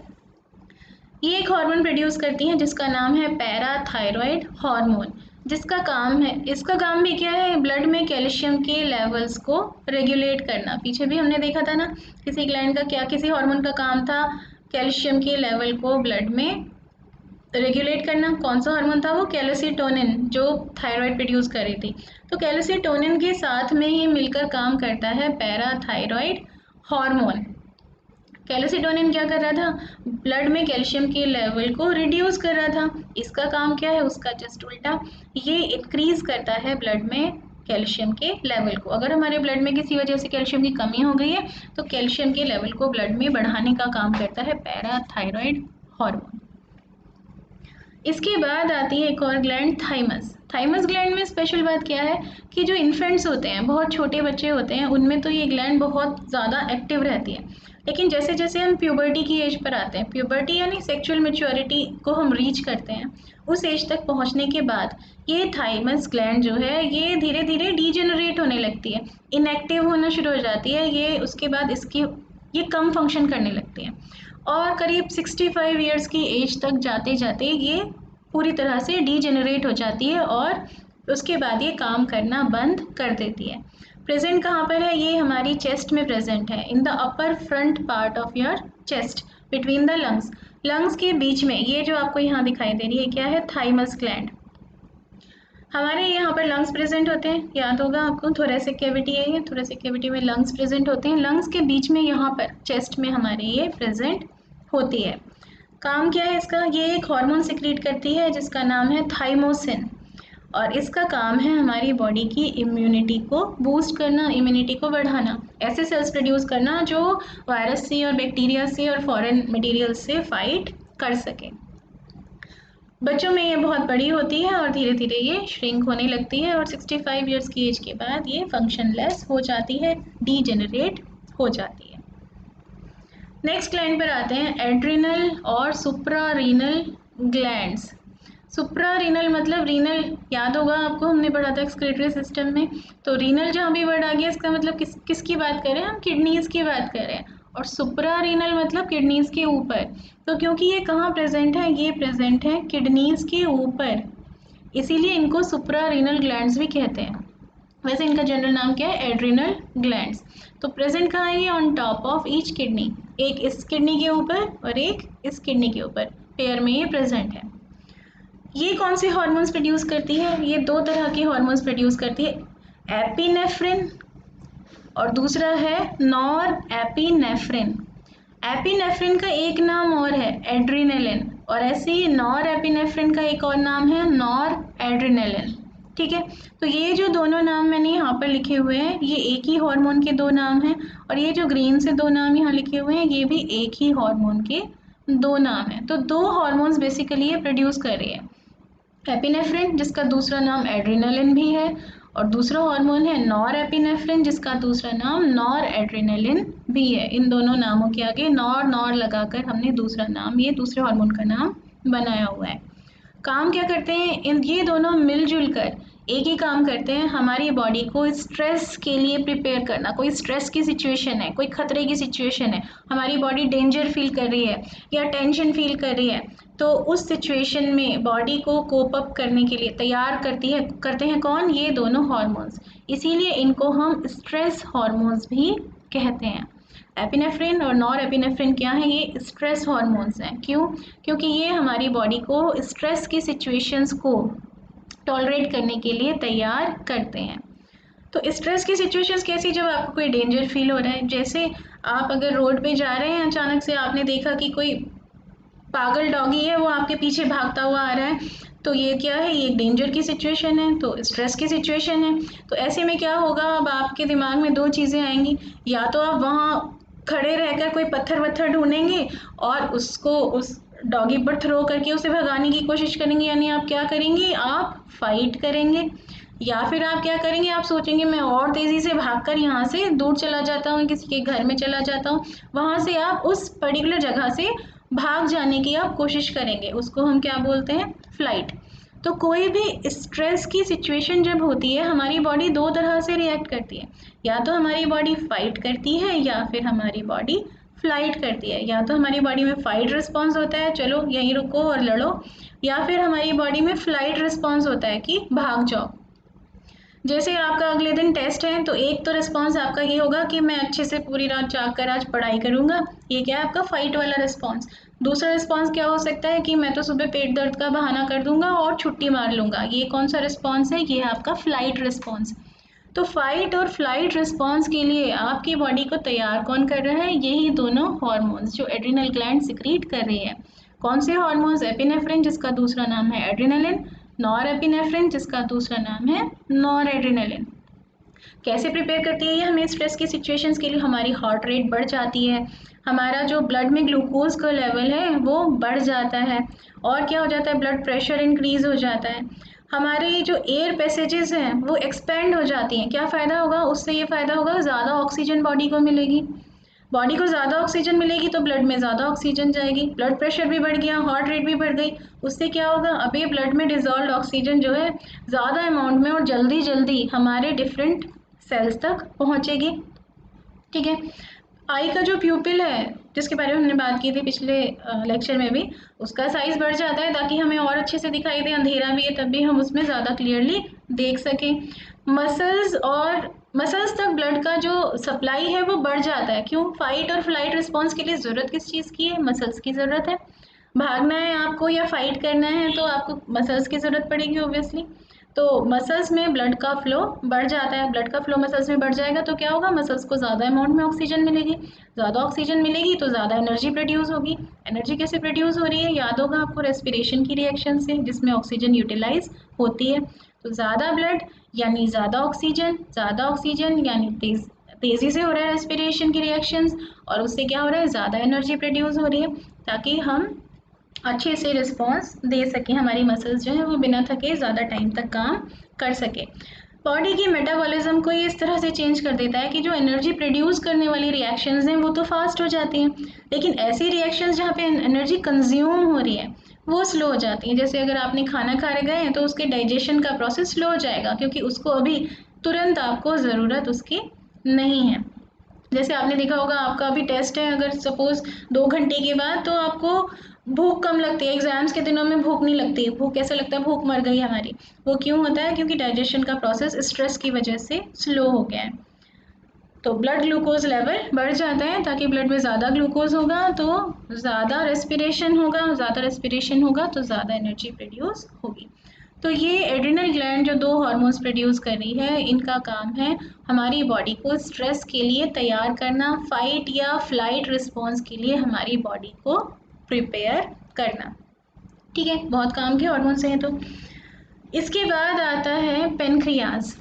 ये एक हार्मोन प्रोड्यूस करती हैं जिसका नाम है पैराथायरॉइड हार्मोन, जिसका काम है, इसका काम भी क्या है? ब्लड में कैल्शियम के लेवल्स को रेगुलेट करना। पीछे भी हमने देखा था ना, किसी ग्लैंड का क्या, किसी हार्मोन का काम था कैल्शियम के लेवल को ब्लड में रेगुलेट करना। कौन सा हार्मोन था वो? कैल्सिटोनिन, जो थायराइड प्रोड्यूस कर रही थी। तो कैल्सिटोनिन के साथ में ये मिलकर काम करता है पैराथायरॉइड हार्मोन। कैल्सिटोनिन क्या कर रहा था? ब्लड में कैल्शियम के लेवल को रिड्यूस कर रहा था। इसका काम क्या है? उसका जस्ट उल्टा, ये इंक्रीज करता है ब्लड में कैल्शियम के लेवल को। अगर हमारे ब्लड में किसी वजह से कैल्शियम की कमी हो गई है तो कैल्शियम के लेवल को ब्लड में बढ़ाने का काम करता है पैराथायरॉइड हार्मोन। इसके बाद आती है एक और ग्लैंड, थाइमस। थाइमस ग्लैंड में स्पेशल बात क्या है कि जो इन्फेंट्स होते हैं, बहुत छोटे बच्चे होते हैं, उनमें तो ये ग्लैंड बहुत ज़्यादा एक्टिव रहती है। लेकिन जैसे जैसे हम प्यूबर्टी की एज पर आते हैं, प्यूबर्टी यानी सेक्सुअल मैच्योरिटी को हम रीच करते हैं, उस एज तक पहुंचने के बाद ये थाइमस ग्लैंड जो है ये धीरे धीरे डीजेनरेट होने लगती है, इनएक्टिव होना शुरू हो जाती है। ये उसके बाद इसकी ये कम फंक्शन करने लगती है और करीब 65 इयर्स की एज तक जाते जाते ये पूरी तरह से डीजेनरेट हो जाती है और उसके बाद ये काम करना बंद कर देती है। प्रेजेंट कहाँ पर है? ये हमारी चेस्ट में प्रेजेंट है, in the upper front part of your chest, between the lungs. Lungs के बीच में ये जो आपको यहाँ दिखाई दे रही है क्या है? Thymus gland. हमारे यहाँ पर लंग्स प्रेजेंट होते हैं, याद होगा आपको, थोरेसिक कैविटी है ये, थोरेसिक कैविटी में लंग्स प्रेजेंट होते हैं। लंग्स के बीच में यहाँ पर चेस्ट में हमारे ये प्रेजेंट होती है। काम क्या है इसका? ये एक हार्मोन सिक्रीट करती है जिसका नाम है थाइमोसिन, और इसका काम है हमारी बॉडी की इम्यूनिटी को बूस्ट करना, इम्यूनिटी को बढ़ाना, ऐसे सेल्स प्रोड्यूस करना जो वायरस से और बैक्टीरिया से और फॉरेन मटेरियल से फाइट कर सके। बच्चों में ये बहुत बड़ी होती है और धीरे धीरे ये श्रिंक होने लगती है और 65 इयर्स की एज के बाद ये फंक्शनलेस हो जाती है, डीजेनरेट हो जाती है। नेक्स्ट ग्लैंड पर आते हैं एड्रिनल और सुप्रारीनल ग्लैंड्स। सुप्रारीनल मतलब रीनल, याद होगा आपको, हमने पढ़ा था एक्सक्रीटरी सिस्टम में। तो रीनल जहाँ भी वर्ड आ गया इसका मतलब किसकी बात कर रहे हैं? हम किडनीज की बात कर रहे हैं। और सुप्रारीनल मतलब किडनीज के ऊपर। तो क्योंकि ये कहाँ प्रेजेंट है? ये प्रेजेंट है किडनीज के ऊपर, इसीलिए इनको सुप्रारीनल ग्लैंड्स भी कहते हैं। वैसे इनका जनरल नाम क्या है? Adrenal glands. तो प्रेजेंट कहाँ है ये? On top of each kidney, एक इस किडनी के ऊपर और एक इस किडनी के ऊपर, पेयर में ये प्रेजेंट है। ये कौन से हार्मोन्स प्रोड्यूस करती है? ये 2 तरह के हार्मोन्स प्रोड्यूस करती है, एपिनेफ्रिन और दूसरा है नॉर एपिनेफ्रिन। एपिनेफ्रिन का एक नाम और है एड्रिनलिन, और ऐसे ही नॉर एपिनेफ्रिन का एक और नाम है नॉर एड्रिनलिन, ठीक है। तो ये जो दोनों नाम मैंने यहाँ पर लिखे हुए हैं ये एक ही हार्मोन के 2 नाम हैं, और ये जो ग्रीन से 2 नाम यहाँ लिखे हुए हैं ये भी एक ही हार्मोन के 2 नाम हैं। तो 2 हार्मोन्स बेसिकली ये प्रोड्यूस कर रही है, एपिनेफ्रिन जिसका दूसरा नाम एड्रिनलिन भी है, और दूसरा हार्मोन है नॉर एपिनेफ्रिन जिसका दूसरा नाम नॉर एड्रिनलिन भी है। इन दोनों नामों के आगे नॉर नॉर लगाकर हमने दूसरा नाम, ये दूसरे हार्मोन का नाम बनाया हुआ है। काम क्या करते हैं ये दोनों मिलजुल कर? एक ही काम करते हैं, हमारी बॉडी को स्ट्रेस के लिए प्रिपेयर करना। कोई स्ट्रेस की सिचुएशन है, कोई खतरे की सिचुएशन है, हमारी बॉडी डेंजर फील कर रही है या टेंशन फील कर रही है, तो उस सिचुएशन में बॉडी को कोप अप करने के लिए तैयार करते हैं कौन? ये दोनों हार्मोन्स। इसीलिए इनको हम स्ट्रेस हार्मोन्स भी कहते हैं। एपिनेफ्रिन और नॉर एपिनेफ्रिन क्या है? ये स्ट्रेस हार्मोन्स हैं। क्यों? क्योंकि ये हमारी बॉडी को स्ट्रेस की सिचुएशंस को टॉलरेट करने के लिए तैयार करते हैं। तो स्ट्रेस की सिचुएशंस कैसी? जब आपको कोई डेंजर फील हो रहा है, जैसे आप अगर रोड पे जा रहे हैं, अचानक से आपने देखा कि कोई पागल डॉगी है वो आपके पीछे भागता हुआ आ रहा है, तो ये क्या है? ये डेंजर की सिचुएशन है, तो स्ट्रेस की सिचुएशन है। तो ऐसे में क्या होगा? अब आपके दिमाग में 2 चीज़ें आएंगी, या तो आप वहाँ खड़े रहकर कोई पत्थर वत्थर ढूंढेंगे और उसको उस डॉगी पर थ्रो करके उसे भगाने की कोशिश करेंगे, यानी आप क्या करेंगे? आप फाइट करेंगे। या फिर आप क्या करेंगे, आप सोचेंगे मैं और तेज़ी से भागकर यहाँ से दूर चला जाता हूँ, किसी के घर में चला जाता हूँ, वहाँ से आप उस पर्टिकुलर जगह से भाग जाने की आप कोशिश करेंगे, उसको हम क्या बोलते हैं, फ्लाइट। तो कोई भी स्ट्रेस की सिचुएशन जब होती है, हमारी बॉडी दो तरह से रिएक्ट करती है, या तो हमारी बॉडी फाइट करती है या फिर हमारी बॉडी फ्लाइट करती है। या तो हमारी बॉडी में फाइट रिस्पॉन्स होता है, चलो यहीं रुको और लड़ो, या फिर हमारी बॉडी में फ्लाइट रिस्पॉन्स होता है कि भाग जाओ। जैसे आपका अगले दिन टेस्ट है, तो एक तो रिस्पॉन्स आपका ये होगा कि मैं अच्छे से पूरी रात जाग कर आज पढ़ाई करूँगा, ये क्या है आपका फाइट वाला रिस्पॉन्स। दूसरा रिस्पॉन्स क्या हो सकता है कि मैं तो सुबह पेट दर्द का बहाना कर दूंगा और छुट्टी मार लूँगा, ये कौन सा रिस्पॉन्स है, ये है आपका फ्लाइट रिस्पॉन्स। तो फाइट और फ्लाइट रिस्पॉन्स के लिए आपकी बॉडी को तैयार कौन कर रहा है, यही दोनों हार्मोन्स जो एड्रिनल ग्लैंड सिक्रीट कर रही है। कौन से हार्मोन्स, एपिनेफ्रिन जिसका दूसरा नाम है एड्रिनलिन, नॉर एपिनेफ्रिन जिसका दूसरा नाम है नॉर एड्रिनलिन। कैसे प्रिपेयर करती है ये हमें स्ट्रेस की सिचुएशंस के लिए, हमारी हार्ट रेट बढ़ जाती है, हमारा जो ब्लड में ग्लूकोज का लेवल है वो बढ़ जाता है, और क्या हो जाता है, ब्लड प्रेशर इंक्रीज हो जाता है, हमारे जो एयर पैसेजेस हैं वो एक्सपेंड हो जाती हैं। क्या फ़ायदा होगा उससे, ये फ़ायदा होगा ज़्यादा ऑक्सीजन बॉडी को मिलेगी, बॉडी को ज़्यादा ऑक्सीजन मिलेगी तो ब्लड में ज़्यादा ऑक्सीजन जाएगी, ब्लड प्रेशर भी बढ़ गया, हार्ट रेट भी बढ़ गई, उससे क्या होगा, अब ये ब्लड में डिजॉल्व ऑक्सीजन जो है ज़्यादा अमाउंट में और जल्दी जल्दी हमारे डिफरेंट सेल्स तक पहुँचेगी। ठीक है। आई का जो प्यूपिल है जिसके बारे में हमने बात की थी पिछले लेक्चर में भी, उसका साइज़ बढ़ जाता है ताकि हमें और अच्छे से दिखाई दे, अंधेरा भी है तब भी हम उसमें ज़्यादा क्लियरली देख सकें। मसल्स तक ब्लड का जो सप्लाई है वो बढ़ जाता है। क्यों, फाइट और फ्लाइट रिस्पॉन्स के लिए ज़रूरत किस चीज़ की है, मसल्स की ज़रूरत है। भागना है आपको या फाइट करना है तो आपको मसल्स की ज़रूरत पड़ेगी ऑब्वियसली। तो मसल्स में ब्लड का फ्लो बढ़ जाता है, ब्लड का फ्लो मसल्स में बढ़ जाएगा तो क्या होगा, मसल्स को ज़्यादा अमाउंट में ऑक्सीजन मिलेगी, ज़्यादा ऑक्सीजन मिलेगी तो ज़्यादा एनर्जी प्रोड्यूस होगी। एनर्जी कैसे प्रोड्यूस हो रही है, याद होगा आपको, रेस्पिरेशन की रिएक्शन से जिसमें ऑक्सीजन यूटिलाइज होती है। तो ज़्यादा ब्लड यानी ज़्यादा ऑक्सीजन यानी तेज़ी से हो रहा है रेस्पिरेशन की रिएक्शंस, और उससे क्या हो रहा है, ज़्यादा एनर्जी प्रोड्यूस हो रही है ताकि हम अच्छे से रिस्पॉन्स दे सकें, हमारी मसल्स जो है वो बिना थके ज़्यादा टाइम तक काम कर सके। बॉडी की मेटाबॉलिज्म को ये इस तरह से चेंज कर देता है कि जो एनर्जी प्रोड्यूस करने वाली रिएक्शंस हैं वो तो फास्ट हो जाती हैं, लेकिन ऐसी रिएक्शंस जहाँ पे एनर्जी कंज्यूम हो रही है वो स्लो हो जाती हैं। जैसे अगर आपने खाना खा गए हैं तो उसके डाइजेशन का प्रोसेस स्लो हो जाएगा क्योंकि उसको अभी तुरंत आपको ज़रूरत उसकी नहीं है। जैसे आपने देखा होगा आपका अभी टेस्ट है, अगर सपोज़ 2 घंटे के बाद, तो आपको भूख कम लगती है, एग्ज़ाम्स के दिनों में भूख नहीं लगती, भूख कैसे लगता है, भूख मर गई हमारी। वो क्यों होता है, क्योंकि डाइजेशन का प्रोसेस स्ट्रेस की वजह से स्लो हो गया है। तो ब्लड ग्लूकोज लेवल बढ़ जाता है ताकि ब्लड में ज़्यादा ग्लूकोज होगा तो ज़्यादा रेस्पिरेशन होगा, ज़्यादा रेस्पिरेशन होगा तो ज़्यादा एनर्जी प्रोड्यूस होगी। तो ये एड्रिनल ग्लैंड जो दो हार्मोन्स प्रोड्यूस कर रही है, इनका काम है हमारी बॉडी को स्ट्रेस के लिए तैयार करना, फाइट या फ्लाइट रिस्पॉन्स के लिए हमारी बॉडी को प्रिपेयर करना। ठीक है, बहुत काम के हार्मोन्स हैं। तो इसके बाद आता है पेनक्रियाज।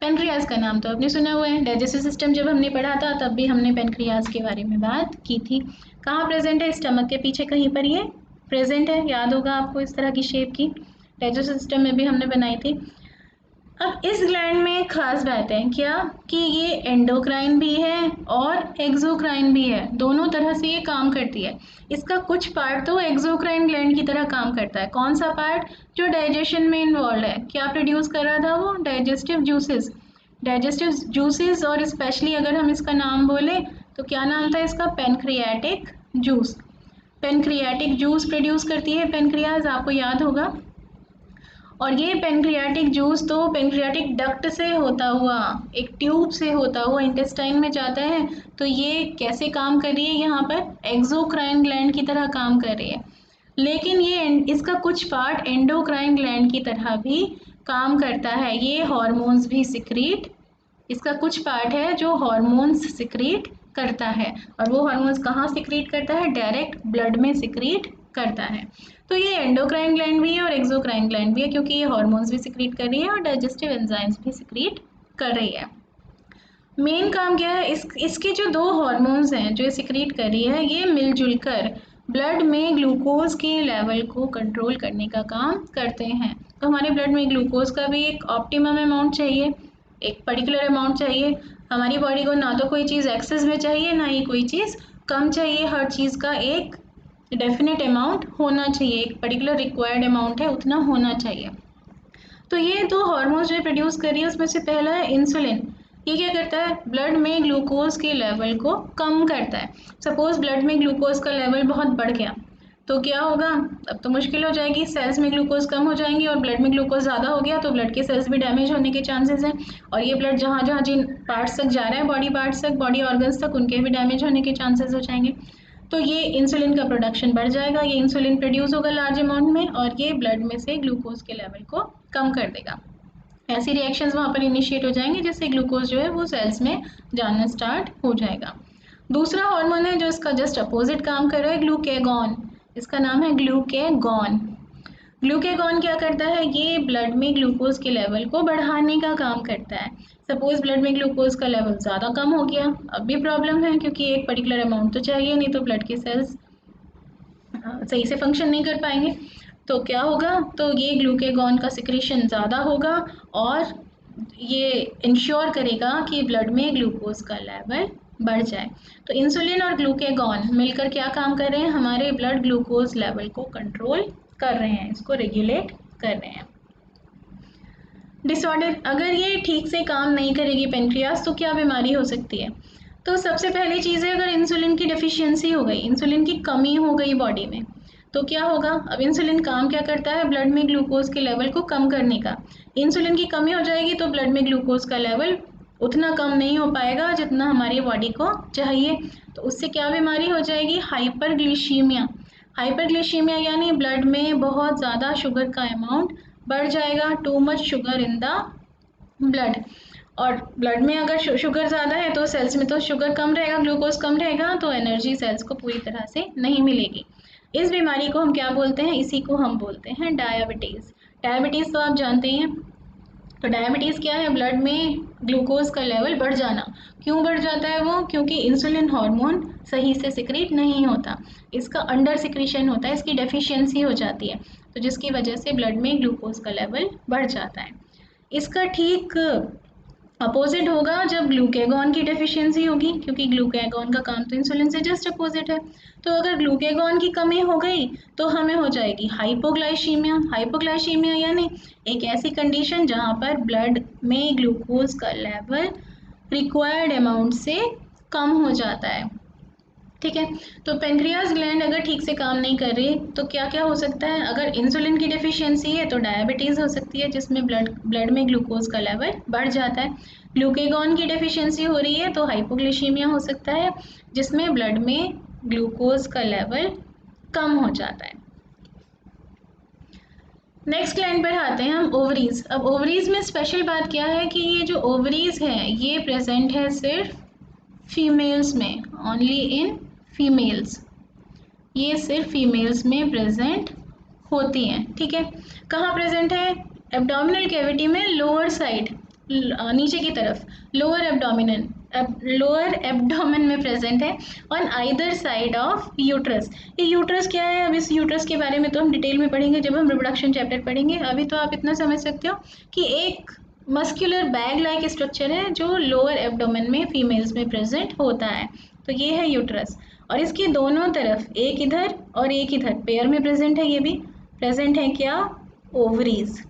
पेनक्रियाज का नाम तो आपने सुना हुआ है, डाइजेस्टिव सिस्टम जब हमने पढ़ा था तब भी हमने पेनक्रियाज के बारे में बात की थी। कहाँ प्रेजेंट है, स्टमक के पीछे कहीं पर ये प्रेजेंट है, याद होगा आपको इस तरह की शेप की, डाइजेस्टिव सिस्टम में भी हमने बनाई थी। अब इस ग्लैंड में एक खास बात है क्या, कि ये एंडोक्राइन भी है और एक्सोक्राइन भी है, दोनों तरह से ये काम करती है। इसका कुछ पार्ट तो एक्सोक्राइन ग्लैंड की तरह काम करता है। कौन सा पार्ट, जो डाइजेशन में इन्वॉल्व है, क्या प्रोड्यूस कर रहा था वो, डाइजेस्टिव जूसेस, और स्पेशली अगर हम इसका नाम बोले तो क्या नाम था इसका, pancreatic juice. Pancreatic juice produce करती है पेनक्रियाज, आपको याद होगा। और ये पेनक्रियाटिक जूस तो पेनक्रियाटिक डक्ट से होता हुआ, एक ट्यूब से होता हुआ इंटेस्टाइन में जाता है। तो ये कैसे काम कर रही है, यहाँ पर एक्सोक्राइन ग्लैंड की तरह काम कर रही है। लेकिन ये इसका कुछ पार्ट एंडोक्राइन ग्लैंड की तरह भी काम करता है, ये हार्मोन्स भी सिक्रीट, इसका कुछ पार्ट है जो हार्मोन्स सिक्रीट करता है, और वो हार्मोन्स कहाँ सिक्रीट करता है, डायरेक्ट ब्लड में सिक्रीट करता है। तो ये एंडोक्राइन ग्लैंड भी है और एक्सोक्राइन ग्लैंड भी है, क्योंकि ये हार्मोन्स भी सिक्रीट कर रही है और डाइजेस्टिव एंजाइम्स भी सिक्रीट कर रही है। मेन काम क्या है, इसके जो दो हार्मोन्स हैं जो ये सिक्रीट कर रही है, ये मिलजुल कर ब्लड में ग्लूकोज के लेवल को कंट्रोल करने का काम करते हैं। तो हमारे ब्लड में ग्लूकोज का भी एक ऑप्टिमम अमाउंट चाहिए, एक पर्टिकुलर अमाउंट चाहिए। हमारी बॉडी को ना तो कोई चीज़ एक्सेस में चाहिए, ना ही कोई चीज़ कम चाहिए। हर चीज़ का एक डेफिनेट अमाउंट होना चाहिए, एक पर्टिकुलर रिक्वायर्ड अमाउंट है उतना होना चाहिए। तो ये दो हार्मोन्स जो प्रोड्यूस कर रही है उसमें से पहला है इंसुलिन। ये क्या करता है, ब्लड में ग्लूकोज के लेवल को कम करता है। सपोज ब्लड में ग्लूकोज का लेवल बहुत बढ़ गया तो क्या होगा, अब तो मुश्किल हो जाएगी, सेल्स में ग्लूकोज कम हो जाएंगे, और ब्लड में ग्लूकोज ज़्यादा हो गया तो ब्लड के सेल्स भी डैमेज होने के चांसेस हैं, और ये ब्लड जहाँ जहाँ जिन पार्ट्स तक जा रहा है, बॉडी पार्ट्स तक, बॉडी ऑर्गन्स तक, उनके भी डैमेज होने के चांसेस हो जाएंगे। तो ये इंसुलिन का प्रोडक्शन बढ़ जाएगा, ये इंसुलिन प्रोड्यूस होगा लार्ज अमाउंट में, और ये ब्लड में से ग्लूकोज के लेवल को कम कर देगा। ऐसी रिएक्शंस वहाँ पर इनिशिएट हो जाएंगे जिससे ग्लूकोज जो है वो सेल्स में जाना स्टार्ट हो जाएगा। दूसरा हार्मोन है जो इसका जस्ट अपोजिट काम कर रहा है, ग्लूकेगॉन। इसका नाम है ग्लूकेगॉन। ग्लूकेगॉन क्या करता है, ये ब्लड में ग्लूकोज के लेवल को बढ़ाने का काम करता है। सपोज ब्लड में ग्लूकोज का लेवल ज़्यादा कम हो गया, अब भी प्रॉब्लम है क्योंकि एक पर्टिकुलर अमाउंट तो चाहिए, नहीं तो ब्लड के सेल्स सही से फंक्शन नहीं कर पाएंगे। तो क्या होगा, तो ये ग्लूकेगॉन का सिक्रीशन ज़्यादा होगा और ये इंश्योर करेगा कि ब्लड में ग्लूकोज का लेवल बढ़ जाए। तो इंसुलिन और ग्लूकेगॉन मिलकर क्या काम कर रहे हैं, हमारे ब्लड ग्लूकोज लेवल को कंट्रोल कर रहे हैं, इसको रेगुलेट कर रहे हैं। डिसऑर्डर, अगर ये ठीक से काम नहीं करेगी पेनक्रियास तो क्या बीमारी हो सकती है। तो सबसे पहली चीज़ है, अगर इंसुलिन की डेफिशिएंसी हो गई, इंसुलिन की कमी हो गई बॉडी में, तो क्या होगा, अब इंसुलिन काम क्या करता है, ब्लड में ग्लूकोज के लेवल को कम करने का। इंसुलिन की कमी हो जाएगी तो ब्लड में ग्लूकोज का लेवल उतना कम नहीं हो पाएगा जितना हमारी बॉडी को चाहिए। तो उससे क्या बीमारी हो जाएगी, हाइपरग्लिसीमिया। हाइपरग्लिसीमिया यानी ब्लड में बहुत ज़्यादा शुगर का अमाउंट बढ़ जाएगा, too much sugar in the blood. और ब्लड में अगर शुगर ज़्यादा है तो सेल्स में तो शुगर कम रहेगा, ग्लूकोज कम रहेगा, तो एनर्जी सेल्स को पूरी तरह से नहीं मिलेगी। इस बीमारी को हम क्या बोलते हैं, इसी को हम बोलते हैं डायबिटीज़। डायबिटीज़ तो आप जानते हैं। तो डायबिटीज़ क्या है, ब्लड में ग्लूकोज का लेवल बढ़ जाना। क्यों बढ़ जाता है वो, क्योंकि इंसुलिन हार्मोन सही से सिक्रीट नहीं होता, इसका अंडर सिक्रीशन होता है, इसकी डेफिशिएंसी हो जाती है, तो जिसकी वजह से ब्लड में ग्लूकोज का लेवल बढ़ जाता है। इसका ठीक अपोजिट होगा जब ग्लूकेगॉन की डेफिशिएंसी होगी, क्योंकि ग्लूकेगॉन का काम तो इंसुलिन से जस्ट अपोजिट है। तो अगर ग्लूकेगॉन की कमी हो गई तो हमें हो जाएगी हाइपोग्लाइसीमिया। हाइपोग्लाइसीमिया यानी एक ऐसी कंडीशन जहाँ पर ब्लड में ग्लूकोज का लेवल रिक्वायर्ड अमाउंट से कम हो जाता है। ठीक है, तो पेनक्रियाज ग्लैंड अगर ठीक से काम नहीं कर रही तो क्या क्या हो सकता है, अगर इंसुलिन की डेफिशिएंसी है तो डायबिटीज़ हो सकती है जिसमें ब्लड में ग्लूकोज का लेवल बढ़ जाता है। ग्लूकेगॉन की डेफिशिएंसी हो रही है तो हाइपोग्लिसीमिया हो सकता है जिसमें ब्लड में ग्लूकोज का लेवल कम हो जाता है। नेक्स्ट लाइन पर आते हैं हम, ओवरीज। अब ओवरीज में स्पेशल बात क्या है कि ये जो ओवरीज हैं ये प्रेजेंट है सिर्फ फीमेल्स में, ओनली इन फीमेल्स, ये सिर्फ फीमेल्स में प्रेजेंट होती हैं। ठीक है, कहाँ प्रेजेंट है, एब्डोमिनल कैविटी में लोअर साइड, नीचे की तरफ, लोअर एब्डोमेन में प्रेजेंट है, on either side of uterus. ये यूट्रस क्या है, अब इस यूट्रस के बारे में तो हम डिटेल में पढ़ेंगे जब हम रिप्रोडक्शन चैप्टर पढ़ेंगे। अभी तो आप इतना समझ सकते हो कि एक मस्कुलर बैग लाइक स्ट्रक्चर है जो लोअर एब्डोमेन में फीमेल्स में प्रेजेंट होता है। तो ये है यूट्रस, और इसके दोनों तरफ, एक इधर और एक इधर, पेयर में प्रेजेंट है, ये भी प्रेजेंट है क्या, ओवरीज।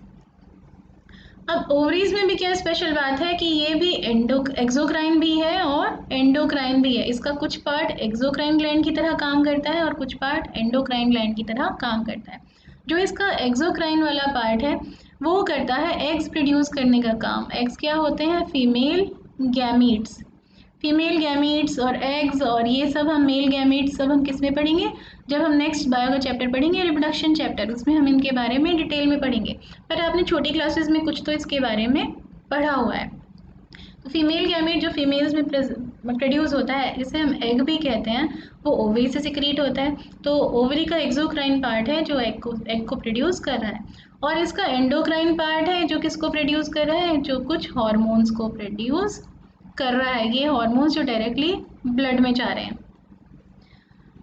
अब ओवरीज में भी क्या स्पेशल बात है कि ये भी एक्सोक्राइन भी है और एंडोक्राइन भी है। इसका कुछ पार्ट एक्सोक्राइन ग्लैंड की तरह काम करता है और कुछ पार्ट एंडोक्राइन ग्लैंड की तरह काम करता है। जो इसका एक्सोक्राइन वाला पार्ट है वो करता है एग्स प्रोड्यूस करने का काम। एग्स क्या होते हैं, फीमेल गैमीट्स। फीमेल गैमीट्स और एग्स और ये सब हम मेल गैमीट्स सब हम किस में पढ़ेंगे, जब हम नेक्स्ट बायो का चैप्टर पढ़ेंगे, रिप्रोडक्शन चैप्टर, उसमें हम इनके बारे में डिटेल में पढ़ेंगे। पर आपने छोटी क्लासेस में कुछ तो इसके बारे में पढ़ा हुआ है। तो फीमेल गैमीट जो फीमेल्स में प्रोड्यूस होता है, जिसे हम एग भी कहते हैं, वो ओवरी से सिक्रीट होता है। तो ओवरी का एक्सोक्राइन पार्ट है जो एग को प्रोड्यूस कर रहा है, और इसका एंडोक्राइन पार्ट है जो किसको प्रोड्यूस कर रहा है, जो कुछ हॉर्मोन्स को प्रोड्यूस कर रहा है। ये हॉर्मोन्स जो डायरेक्टली ब्लड में जा रहे हैं।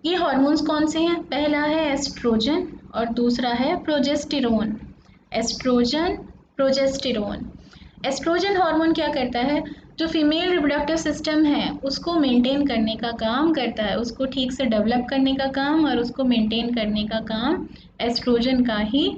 ये हॉर्मोन्स कौन से हैं, पहला है एस्ट्रोजन और दूसरा है progesterone. Estrogen, progesterone. Estrogen hormone क्या करता है, जो फीमेल रिप्रोडक्टिव सिस्टम है उसको मेंटेन करने का काम करता है, उसको ठीक से डेवलप करने का काम और उसको मेंटेन करने का काम एस्ट्रोजन का ही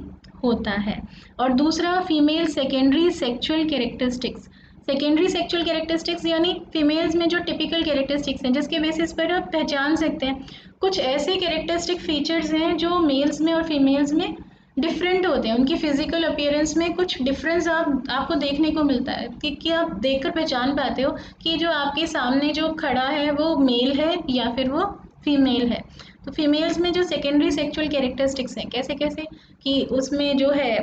होता है। और दूसरा female secondary sexual characteristics. Secondary sexual characteristics यानी फीमेल्स में जो टिपिकल कैरेक्टरिस्टिक्स हैं जिसके बेसिस पर आप पहचान सकते हैं, कुछ ऐसे कैरेक्टरिस्टिक फीचर्स हैं जो मेल्स में और फीमेल्स में डिफरेंट होते हैं, उनकी फिजिकल अपीयरेंस में कुछ डिफरेंस आपको देखने को मिलता है कि आप देखकर पहचान पाते हो कि जो आपके सामने जो खड़ा है वो मेल है या फिर वो फीमेल है। तो फीमेल्स में जो सेकेंडरी सेक्सुअल कैरेक्टरिस्टिक्स हैं कैसे कैसे, कि उसमें जो है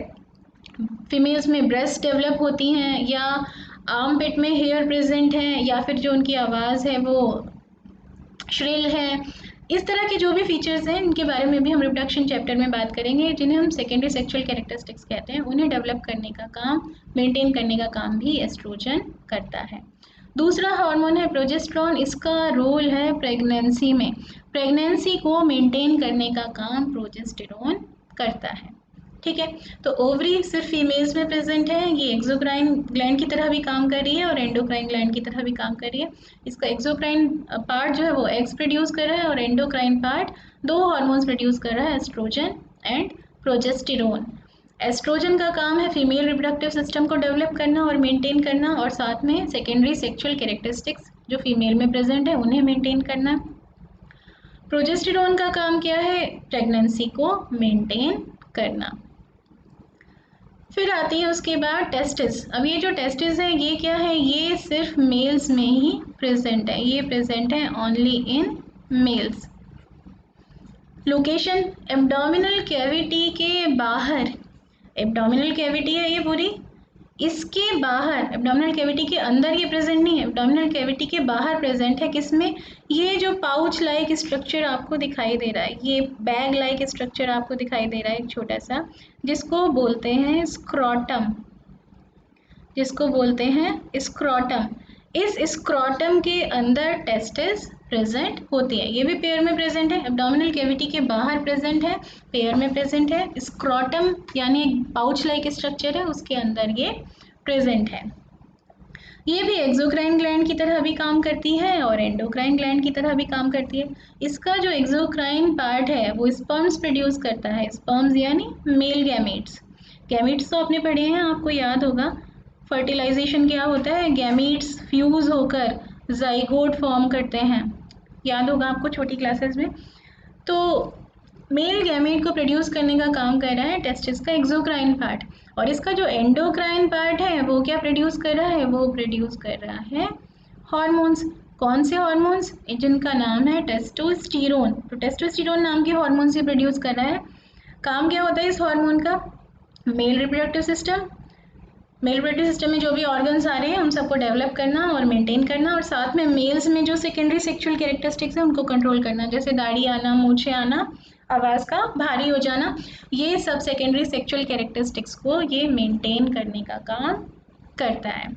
फीमेल्स में ब्रेस्ट डेवलप होती हैं, या आर्म पिट में हेयर प्रेजेंट है, या फिर जो उनकी आवाज़ है वो श्रिल है। इस तरह के जो भी फीचर्स हैं इनके बारे में भी हम रिप्रोडक्शन चैप्टर में बात करेंगे, जिन्हें हम सेकेंडरी सेक्सुअल कैरेक्टरिस्टिक्स कहते हैं। उन्हें डेवलप करने का काम, मेंटेन करने का काम भी एस्ट्रोजन करता है। दूसरा हार्मोन है प्रोजेस्टेरोन। इसका रोल है प्रेगनेंसी में, प्रेगनेंसी को मेंटेन करने का काम प्रोजेस्टेरोन करता है। ठीक है, तो ओवरी सिर्फ फीमेल्स में प्रेजेंट है, ये एक्सोक्राइन ग्लैंड की तरह भी काम कर रही है और एंडोक्राइन ग्लैंड की तरह भी काम कर रही है। इसका एक्सोक्राइन पार्ट जो है वो एग्स प्रोड्यूस कर रहा है और एंडोक्राइन पार्ट दो हार्मोन्स प्रोड्यूस कर रहा है, एस्ट्रोजन एंड प्रोजेस्टेरोन। एस्ट्रोजन का काम है फीमेल रिप्रोडक्टिव सिस्टम को डेवलप करना और मेंटेन करना, और साथ में सेकेंडरी सेक्सुअल कैरेक्टरिस्टिक्स जो फीमेल में प्रेजेंट है उन्हें मेंटेन करना। प्रोजेस्टेरोन का काम क्या है, प्रेगनेंसी को मेंटेन करना। फिर आती है उसके बाद टेस्टिस। अब ये जो टेस्टिस है ये क्या है, ये सिर्फ मेल्स में ही प्रेजेंट है, ये प्रेजेंट है only in males. Location abdominal cavity के बाहर, एब्डोमिनल कैविटी है ये पूरी, इसके बाहर, एब्डोमिनल कैविटी के अंदर ये प्रेजेंट नहीं है, एब्डोमिनल कैविटी के बाहर प्रेजेंट है। किसमें, ये जो पाउच लाइक स्ट्रक्चर आपको दिखाई दे रहा है, ये बैग लाइक स्ट्रक्चर आपको दिखाई दे रहा है एक छोटा सा, जिसको बोलते हैं स्क्रोटम, जिसको बोलते हैं स्क्रोटम। इस स्क्रोटम के अंदर टेस्टिस प्रेजेंट होती है, ये भी पेयर में प्रेजेंट है, एब्डोमिनल कैविटी के बाहर प्रेजेंट है, पेयर में प्रेजेंट है। स्क्रोटम यानी एक पाउच लाइक स्ट्रक्चर है, उसके अंदर ये प्रेजेंट है। ये भी एक्सोक्राइन ग्लैंड की तरह भी काम करती है और एंडोक्राइन ग्लैंड की तरह भी काम करती है। इसका जो एक्सोक्राइन पार्ट है वो स्पर्म्स प्रोड्यूस करता है, स्पर्म्स यानी मेल गैमीट्स। गैमीट्स तो आपने पढ़े हैं, आपको याद होगा फर्टिलाइजेशन क्या होता है, गैमीट्स फ्यूज होकर जाइगोट फॉर्म करते हैं, याद होगा आपको छोटी क्लासेस में। तो मेल गैमेट को प्रोड्यूस करने का काम कर रहा है टेस्टिस का एक्सोक्राइन पार्ट, और इसका जो एंडोक्राइन पार्ट है वो क्या प्रोड्यूस कर रहा है, वो प्रोड्यूस कर रहा है हार्मोन्स। कौन से हार्मोन्स, जिनका नाम है टेस्टोस्टेरोन। तो टेस्टोस्टेरोन नाम के हार्मोन से प्रोड्यूस कर रहा है। काम क्या होता है इस हार्मोन का, male reproductive system, male reproductive system में जो भी ऑर्गन्स आ रहे हैं उन सबको डेवलप करना और मेंटेन करना, और साथ में मेल्स में जो सेकेंडरी सेक्सुअल कैरेक्टरिस्टिक्स हैं उनको कंट्रोल करना, जैसे दाढ़ी आना, मूछें आना, आवाज़ का भारी हो जाना, ये सब सेकेंडरी सेक्सुअल कैरेक्टरिस्टिक्स को ये मेंटेन करने का काम करता है।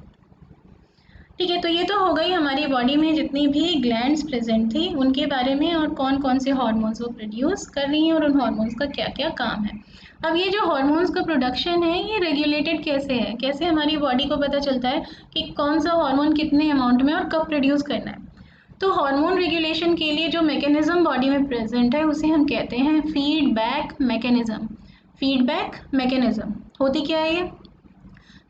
ठीक है, तो ये तो हो गई हमारी बॉडी में जितनी भी ग्लैंड्स प्रेजेंट थी उनके बारे में, और कौन कौन से हार्मोन्स वो प्रोड्यूस कर रही हैं और उन हार्मोन्स का क्या क्या काम है। अब ये जो हार्मोन्स का प्रोडक्शन है ये रेगुलेटेड कैसे है, कैसे हमारी बॉडी को पता चलता है कि कौन सा हार्मोन कितने अमाउंट में और कब प्रोड्यूस करना है। तो हार्मोन रेगुलेशन के लिए जो मैकेनिज्म बॉडी में प्रेजेंट है उसे हम कहते हैं फीडबैक मैकेनिज्म। फीडबैक मैकेनिज्म होती क्या है ये,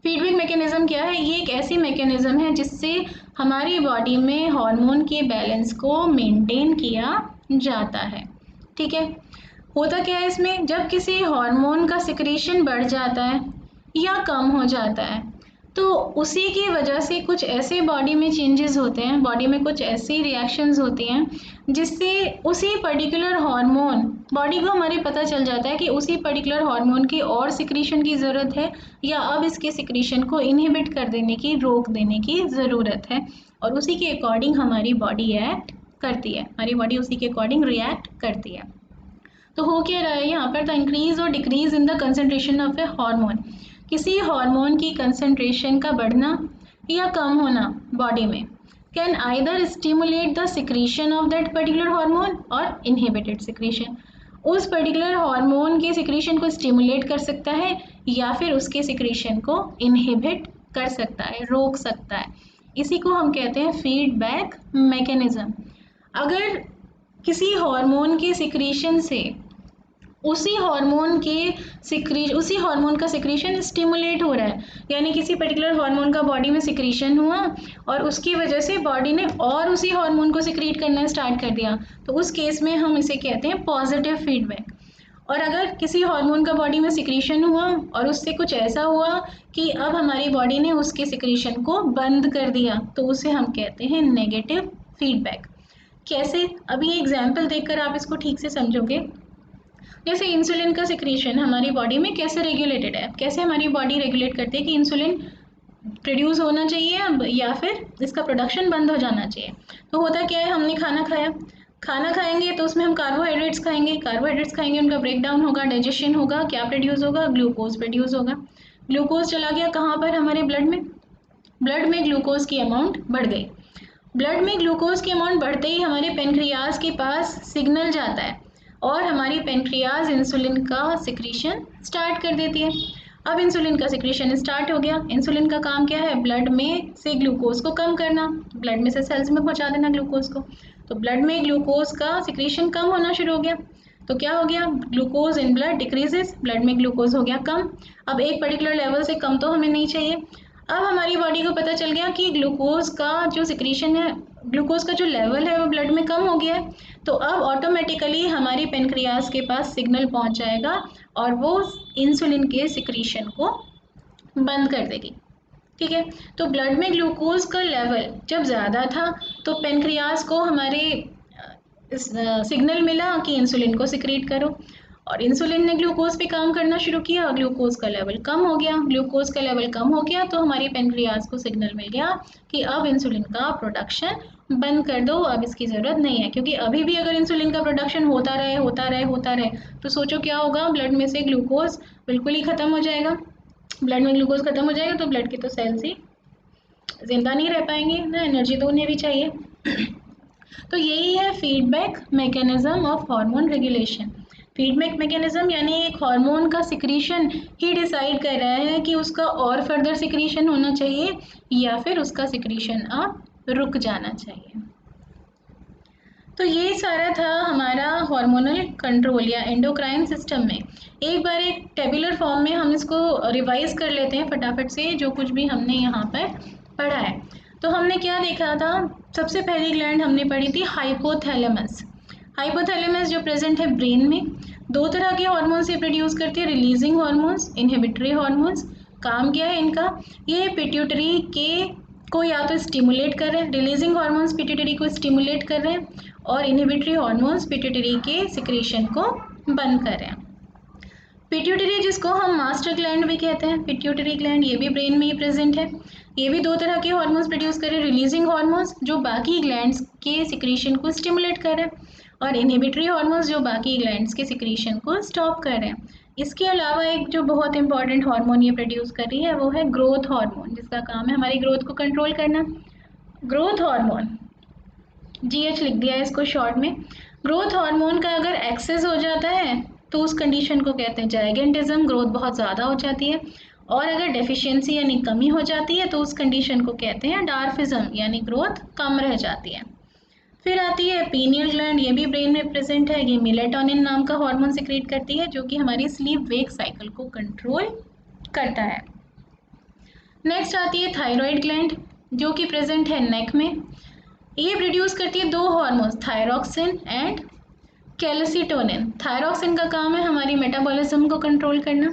फीडबैक मैकेनिज्म क्या है, ये एक ऐसी मैकेनिज्म है जिससे हमारी बॉडी में हार्मोन के बैलेंस को मेंटेन किया जाता है। ठीक है, होता क्या है इसमें, जब किसी हार्मोन का सिक्रीशन बढ़ जाता है या कम हो जाता है तो उसी की वजह से कुछ ऐसे बॉडी में चेंजेस होते हैं, बॉडी में कुछ ऐसी रिएक्शंस होती हैं जिससे उसी पर्टिकुलर हार्मोन, बॉडी को हमारे पता चल जाता है कि उसी पर्टिकुलर हार्मोन की और सिक्रीशन की ज़रूरत है, या अब इसके सिक्रीशन को इनहिबिट कर देने की, रोक देने की ज़रूरत है, और उसी के अकॉर्डिंग हमारी बॉडी एक्ट करती है, हमारी बॉडी उसी के अकॉर्डिंग रिएक्ट करती है। तो हो क्या रहा है यहाँ पर, द इंक्रीज और decrease in the concentration of A hormone, किसी हार्मोन की कंसंट्रेशन का बढ़ना या कम होना बॉडी में can either stimulate the secretion of that particular hormone और इनहिबिटेड सिक्रीशन, उस पर्टिकुलर हार्मोन के सिक्रीशन को स्टिमुलेट कर सकता है या फिर उसके सिक्रीशन को इनहिबिट कर सकता है, रोक सकता है। इसी को हम कहते हैं फीडबैक मैकेनिज्म। अगर किसी हार्मोन के सिक्रीशन से उसी हार्मोन का सिक्रीशन स्टिमुलेट हो रहा है, यानी किसी पर्टिकुलर हार्मोन का बॉडी में सिक्रीशन हुआ और उसकी वजह से बॉडी ने और उसी हार्मोन को सिक्रीट करना स्टार्ट कर दिया, तो उस केस में हम इसे कहते हैं पॉजिटिव फीडबैक। और अगर किसी हार्मोन का बॉडी में सिक्रीशन हुआ और उससे कुछ ऐसा हुआ कि अब हमारी बॉडी ने उसके सिक्रीशन को बंद कर दिया, तो उसे हम कहते हैं नेगेटिव फीडबैक। कैसे? अभी एग्जाम्पल देखकर आप इसको ठीक से समझोगे। जैसे इंसुलिन का सिक्रीशन हमारी बॉडी में कैसे रेगुलेटेड है, कैसे हमारी बॉडी रेगुलेट करती है कि इंसुलिन प्रोड्यूस होना चाहिए अब या फिर इसका प्रोडक्शन बंद हो जाना चाहिए। तो होता क्या है, हमने खाना खाया, खाना खाएंगे तो उसमें हम कार्बोहाइड्रेट्स खाएंगे, उनका ब्रेक डाउन होगा, डाइजेशन होगा, क्या प्रोड्यूस होगा, ग्लूकोज प्रोड्यूस होगा। ग्लूकोज चला गया कहाँ पर, हमारे ब्लड में ग्लूकोज की अमाउंट बढ़ गई। ब्लड में ग्लूकोज की अमाउंट बढ़ते ही हमारे पेनक्रियाज के पास सिग्नल जाता है और हमारी पेनक्रियाज इंसुलिन का सिक्रीशन स्टार्ट कर देती है। अब इंसुलिन का सिक्रीशन स्टार्ट हो गया। इंसुलिन का काम क्या है, ब्लड में से ग्लूकोज को कम करना, ब्लड में से सेल्स में पहुंचा देना ग्लूकोज को। तो ब्लड में ग्लूकोज का सिक्रीशन कम होना शुरू हो गया, तो क्या हो गया, glucose in blood decreases, blood में ग्लूकोज हो गया कम। अब एक पर्टिकुलर लेवल से कम तो हमें नहीं चाहिए। अब हमारी बॉडी को पता चल गया कि ग्लूकोज का जो सिक्रीशन है, ग्लूकोज का जो लेवल है वो ब्लड में कम हो गया है, तो अब ऑटोमेटिकली हमारी पेनक्रियाज के पास सिग्नल पहुंच जाएगा और वो इंसुलिन के सिक्रीशन को बंद कर देगी। ठीक है, तो ब्लड में ग्लूकोज का लेवल जब ज़्यादा था तो पेनक्रियाज को हमारे सिग्नल मिला कि इंसुलिन को सिक्रीट करो, और इंसुलिन ने ग्लूकोज पे काम करना शुरू किया, ग्लूकोज का लेवल कम हो गया। ग्लूकोज का लेवल कम हो गया तो हमारी पेनक्रियाज को सिग्नल मिल गया कि अब इंसुलिन का प्रोडक्शन बंद कर दो, अब इसकी ज़रूरत नहीं है। क्योंकि अभी भी अगर इंसुलिन का प्रोडक्शन होता रहे तो सोचो क्या होगा, ब्लड में से ग्लूकोज बिल्कुल ही ख़त्म हो जाएगा। ब्लड में ग्लूकोज ख़त्म हो जाएगा तो ब्लड के तो सेल्स ही ज़िंदा नहीं रह पाएंगे ना, एनर्जी तो उन्हें भी चाहिए। तो यही है feedback mechanism of hormone regulation. Feedback mechanism यानी एक हार्मोन का सिक्रीशन ही डिसाइड कर रहा है कि उसका और फर्दर सिक्रीशन होना चाहिए या फिर उसका सिक्रीशन अब रुक जाना चाहिए। तो ये सारा था हमारा हार्मोनल कंट्रोल या एंडोक्राइन सिस्टम में। एक बार एक टेबुलर फॉर्म में हम इसको रिवाइज कर लेते हैं फटाफट से, जो कुछ भी हमने यहाँ पर पढ़ा है। तो हमने क्या देखा था, सबसे पहली ग्लैंड हमने पढ़ी थी हाइपोथैलेमस। हाइपोथैलेमस जो प्रेजेंट है ब्रेन में, दो तरह के हार्मोन्स ये प्रोड्यूस करती है, रिलीजिंग हार्मोन्स, इनहिबिटरी हार्मोन्स। काम क्या है इनका, ये पिट्यूटरी के को या तो स्टिमुलेट कर रहे हैं, रिलीजिंग हार्मोन्स पिट्यूटरी को स्टिमुलेट कर रहे हैं और इनहिबिटरी हार्मोन्स पिट्यूटरी के सिक्रीशन को बंद कर रहे हैं। पिट्यूटरी जिसको हम मास्टर ग्लैंड भी कहते हैं, पिट्यूटरी ग्लैंड ये भी ब्रेन में ही प्रेजेंट है। ये भी दो तरह के हार्मोन्स प्रोड्यूस कर रहे हैं, रिलीजिंग हार्मोन्स जो बाकी ग्लैंड्स के सिक्रीशन को स्टिमुलेट कर रहे हैं और इनहिबिटरी हार्मोन्स जो बाकी ग्लैंड्स के सिक्रीशन को स्टॉप कर रहे हैं। इसके अलावा एक जो बहुत इंपॉर्टेंट हार्मोन ये प्रोड्यूस कर रही है वो है ग्रोथ हार्मोन, जिसका काम है हमारी ग्रोथ को कंट्रोल करना। ग्रोथ हार्मोन, GH लिख दिया है इसको शॉर्ट में। ग्रोथ हार्मोन का अगर एक्सेस हो जाता है तो उस कंडीशन को कहते हैं जाइगेंटिज्म, ग्रोथ बहुत ज़्यादा हो जाती है। और अगर डेफिशिएंसी यानी कमी हो जाती है तो उस कंडीशन को कहते हैं डार्फिज्म, यानी ग्रोथ कम रह जाती है। फिर आती है पीनियल ग्लैंड, ये भी ब्रेन में प्रेजेंट है। ये मेलेटोनिन नाम का हार्मोन सिक्रीट करती है जो कि हमारी स्लीप वेक साइकिल को कंट्रोल करता है। नेक्स्ट आती है थायराइड ग्लैंड जो कि प्रेजेंट है नेक में। ये प्रोड्यूस करती है दो hormones, thyroxine and calcitonin. Thyroxine का काम है हमारी मेटाबॉलिज्म को कंट्रोल करना